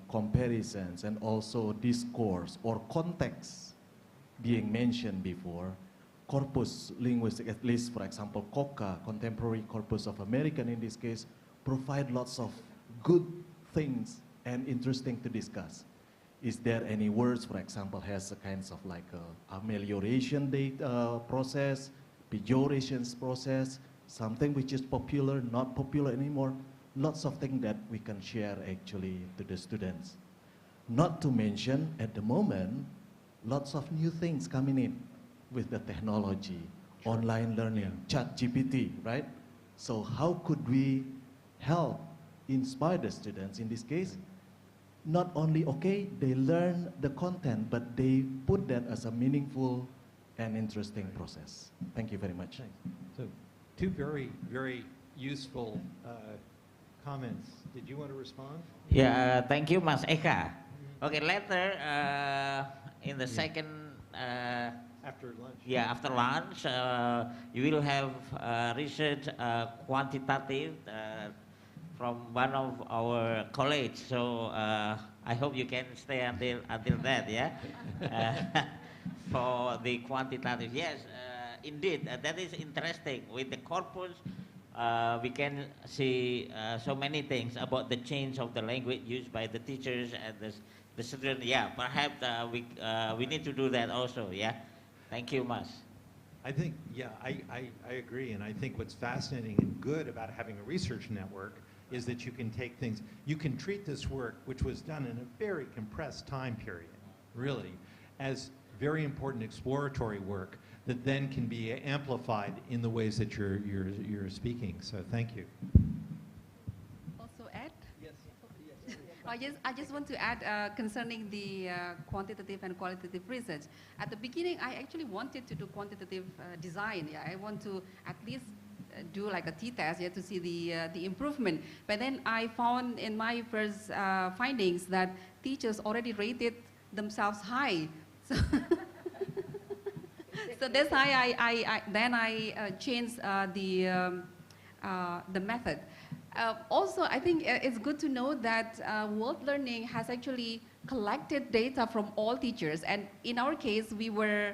comparisons and also discourse or context being mentioned before, corpus linguistic, at least for example, COCA, Contemporary Corpus of American in this case, provide lots of good things and interesting to discuss. Is there any words, for example, has a kinds of like amelioration process, pejorations process, something which is popular, not popular anymore, lots of things that we can share actually to the students. Not to mention, at the moment, lots of new things coming in with the technology, online learning, ChatGPT, right? So how could we help inspire the students in this case? Not only, okay, they learn the content, but they put that as a meaningful and interesting process. Thank you very much. So two very, very useful comments. Did you want to respond? Yeah, thank you, Mas Eka. Okay, later in the second. After lunch. Yeah, after lunch, you will have research quantitative from one of our colleagues. So I hope you can stay until that, yeah? For the quantitative, yes, indeed, that is interesting. With the corpus, we can see so many things about the change of the language used by the teachers and the students. Yeah, perhaps we need to do that also, yeah? Thank you, Mas. I think, yeah, I agree. And I think what's fascinating and good about having a research network is that you can take things, you can treat this work, which was done in a very compressed time period, really, as very important exploratory work that then can be amplified in the ways that you're speaking. So thank you. Also add? Yes. I just want to add concerning the quantitative and qualitative research. At the beginning, I actually wanted to do quantitative design. Yeah, I want to at least do like a t-test, yeah, to see the improvement. But then I found in my first findings that teachers already rated themselves high. So, so that's why I changed the method. Also, I think it's good to know that World Learning has actually collected data from all teachers, and in our case, we were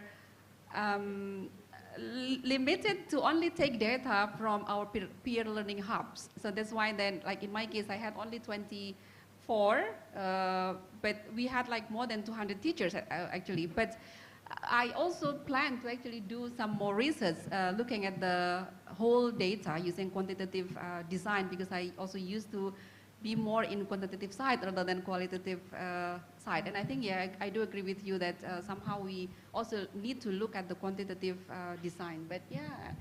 limited to only take data from our peer learning hubs. So that's why then, like in my case, I had only 24, but we had like more than 200 teachers actually. But I also plan to actually do some more research looking at the whole data using quantitative design, because I also used to be more in quantitative side rather than qualitative side. And I think, yeah, I do agree with you that somehow we also need to look at the quantitative design. But yeah,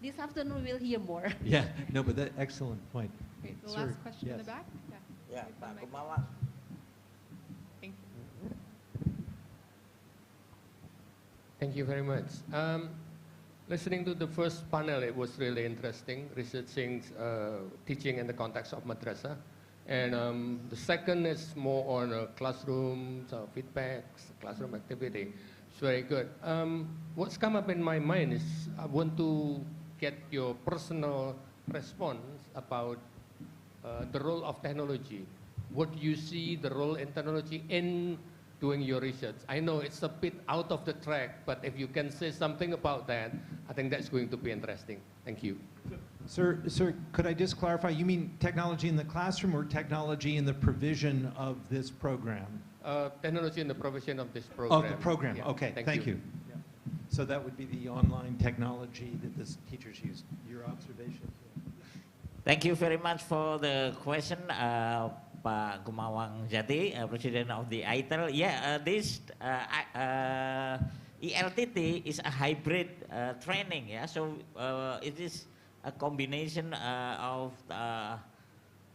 this afternoon we'll hear more. Yeah, no, but that excellent point. Okay, the Sir, last question in the yes. back. Yeah, Pak Gumawang. Thank you. Thank you very much. Listening to the first panel, it was really interesting, researching teaching in the context of madrasah. And the second is more on classrooms, feedbacks, classroom activity. It's very good. What's come up in my mind is I want to get your personal response about the role of technology. What do you see the role in technology in doing your research? I know it's a bit out of the track, but if you can say something about that, I think that's going to be interesting. Thank you. Sir, could I just clarify, you mean technology in the classroom or technology in the provision of this program? Technology in the provision of this program. Oh, the program, Yeah. okay, thank you. Yeah. So that would be the online technology that the teachers use. Your observation? Thank you very much for the question, Pak Gumawang Jati, President of the ITEL. Yeah, this ELTT is a hybrid training. Yeah, so it is a combination of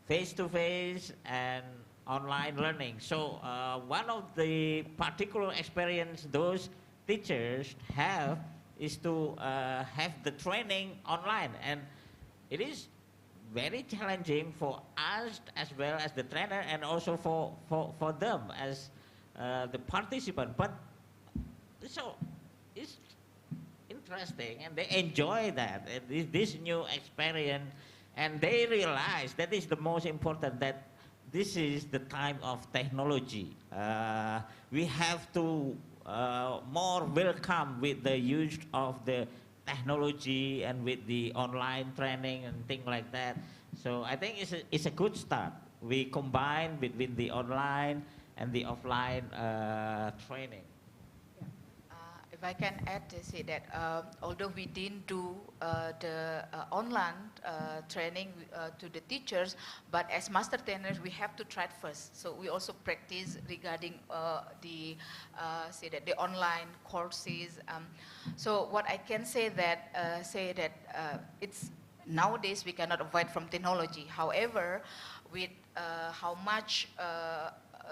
face-to-face and online learning. So one of the particular experience those teachers have is to have the training online, and it is very challenging for us as well as the trainer, and also for them as the participant. But so it's interesting, and they enjoy that, this new experience, and they realize that is the most important, that this is the time of technology. We have to more welcome with the use of the technology and with the online training and things like that. So I think it's a good start. We combine between the online and the offline training. If I can add to say that although we didn't do the online training to the teachers, but as master trainers we have to try it first. So we also practice regarding the online courses. So what I can say that it's nowadays we cannot avoid from technology. However, with how much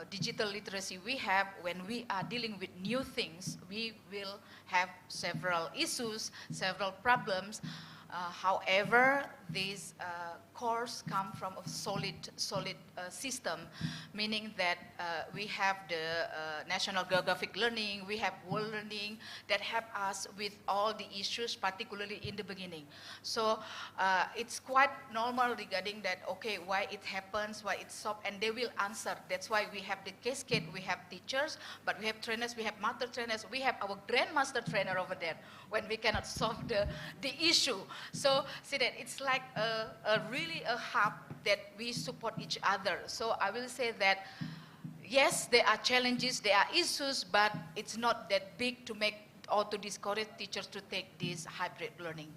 digital literacy we have, when we are dealing with new things, we will have several issues, several problems. However, this course come from a solid system, meaning that we have the National Geographic Learning, we have World Learning that help us with all the issues, particularly in the beginning. So it's quite normal regarding that, okay, why it happens, why it's stopped, and they will answer. That's why we have the cascade, we have teachers, but we have trainers, we have master trainers, we have our grandmaster trainer over there when we cannot solve the issue. So see that it's like really a hub that we support each other. So I will say that yes, there are challenges, there are issues, but it's not that big to make or to discourage teachers to take this hybrid learning.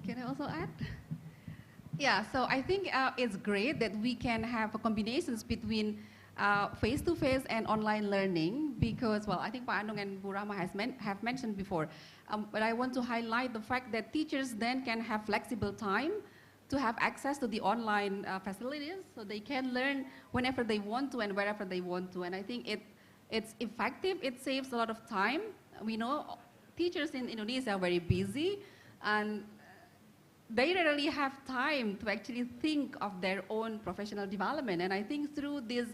Can I also add? Yeah, so I think it's great that we can have combinations between face-to-face and online learning because, well, I think Pak Anung and Bu Rahma have mentioned before. But I want to highlight the fact that teachers then can have flexible time to have access to the online facilities so they can learn whenever they want to and wherever they want to. And I think it's effective, it saves a lot of time. We know teachers in Indonesia are very busy and they rarely have time to actually think of their own professional development. And I think through this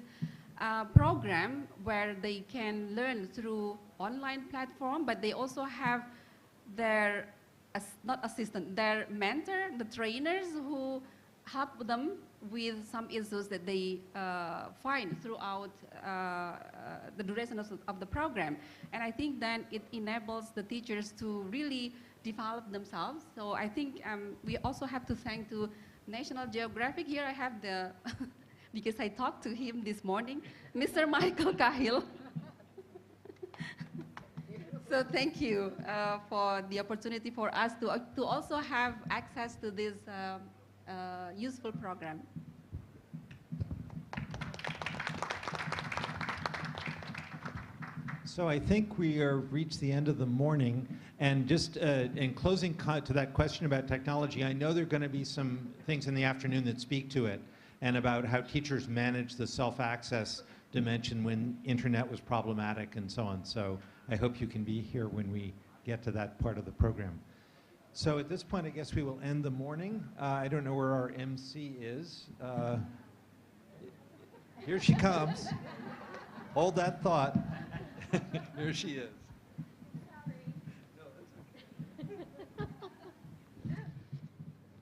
program where they can learn through online platform, but they also have their, not assistant, their mentor, the trainers who help them with some issues that they find throughout the duration of the program. And I think then it enables the teachers to really develop themselves. So I think we also have to thank to National Geographic. Here I have the, because I talked to him this morning, Mr. Michael Cahill. So thank you for the opportunity for us to also have access to this useful program. So I think we are reached the end of the morning. And just in closing to that question about technology, I know there are going to be some things in the afternoon that speak to it and about how teachers manage the self-access dimension when internet was problematic and so on. So I hope you can be here when we get to that part of the program. So at this point, I guess we will end the morning. I don't know where our MC is. Here she comes. Hold that thought. Here she is.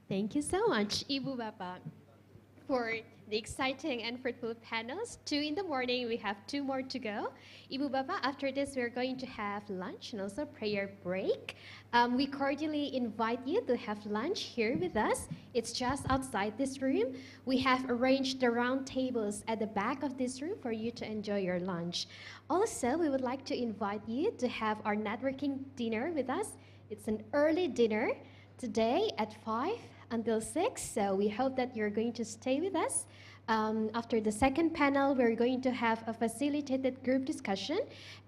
Thank you so much, Ibu Bapak, for the exciting and fruitful panels. 2 in the morning, we have 2 more to go. Ibu Bapak, after this, we're going to have lunch and also prayer break. We cordially invite you to have lunch here with us. It's just outside this room. We have arranged the round tables at the back of this room for you to enjoy your lunch. Also, we would like to invite you to have our networking dinner with us. It's an early dinner today at 5 until 6, so we hope that you're going to stay with us. After the second panel, we're going to have a facilitated group discussion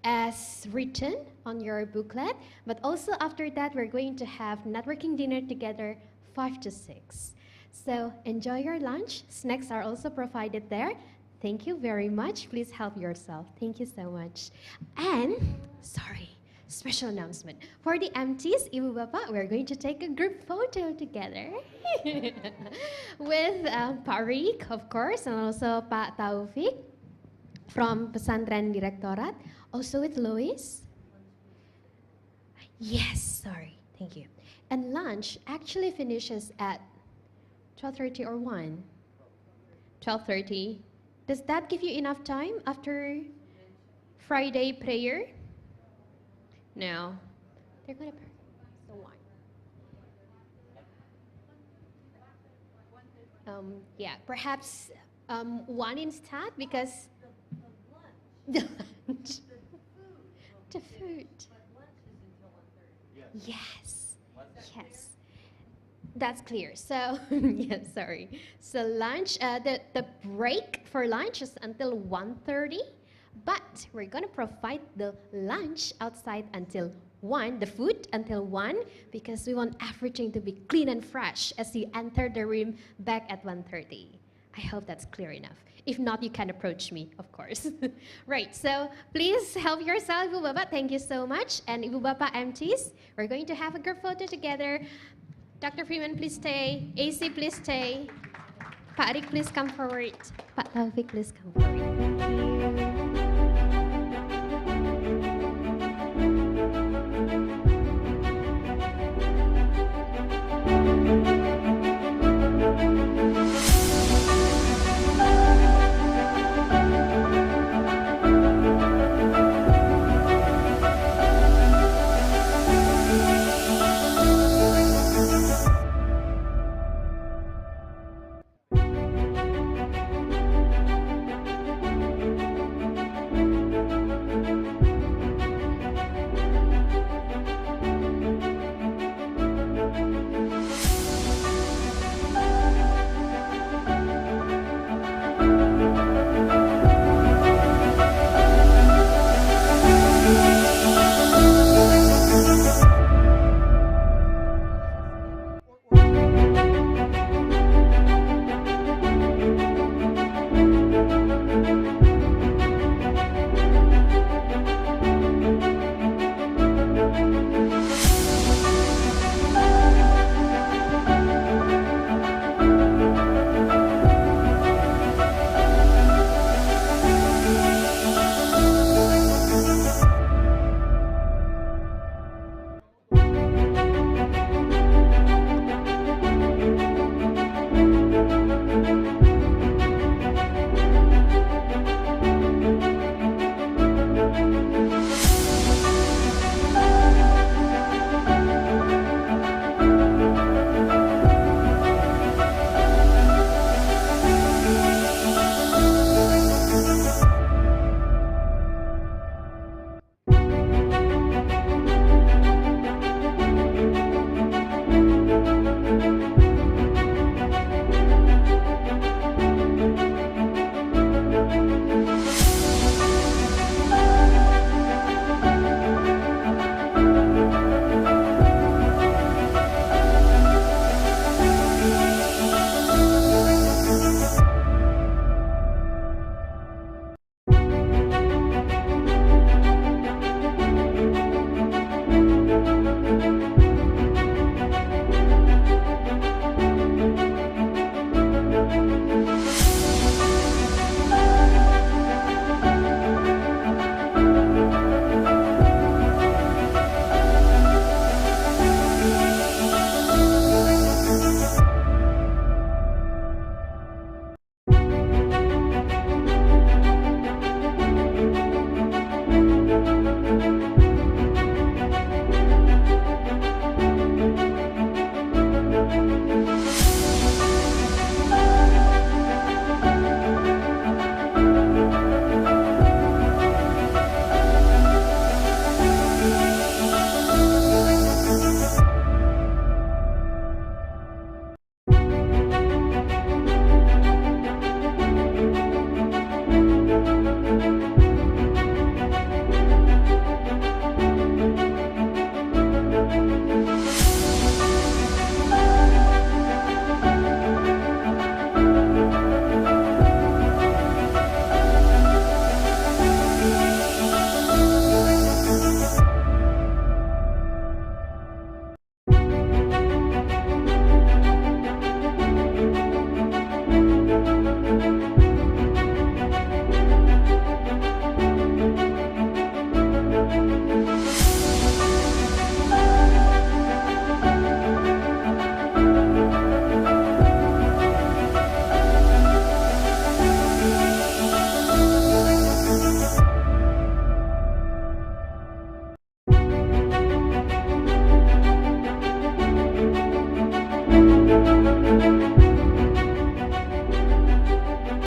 as written on your booklet, but also after that, we're going to have networking dinner together 5 to 6. So enjoy your lunch. Snacks are also provided there. Thank you very much. Please help yourself. Thank you so much. And, sorry, special announcement. For the MTs, Ibu Bapak, we're going to take a group photo together with Pak Rik, of course, and also Pak Taufik from Pesantren Direktorat, also with Lois. Yes, sorry, thank you. And lunch actually finishes at 12:30 or 1? 12:30. Does that give you enough time after Friday prayer? No. They're going to pray. So why? Yeah, perhaps 1 instead because the lunch. The food. Yes. Yes. That's clear. So, yeah, sorry. So lunch, the break for lunch is until 1:30. But we're going to provide the lunch outside until 1, the food until 1, because we want everything to be clean and fresh as you enter the room back at 1:30. I hope that's clear enough. If not, you can approach me, of course. Right, so please help yourself, Ibu Bapak. Thank you so much. And Ibu Bapak MTs, we're going to have a group photo together. Dr. Freeman, please stay. AC, please stay. Pak Arik, please come forward. Pak Taufik, please come forward.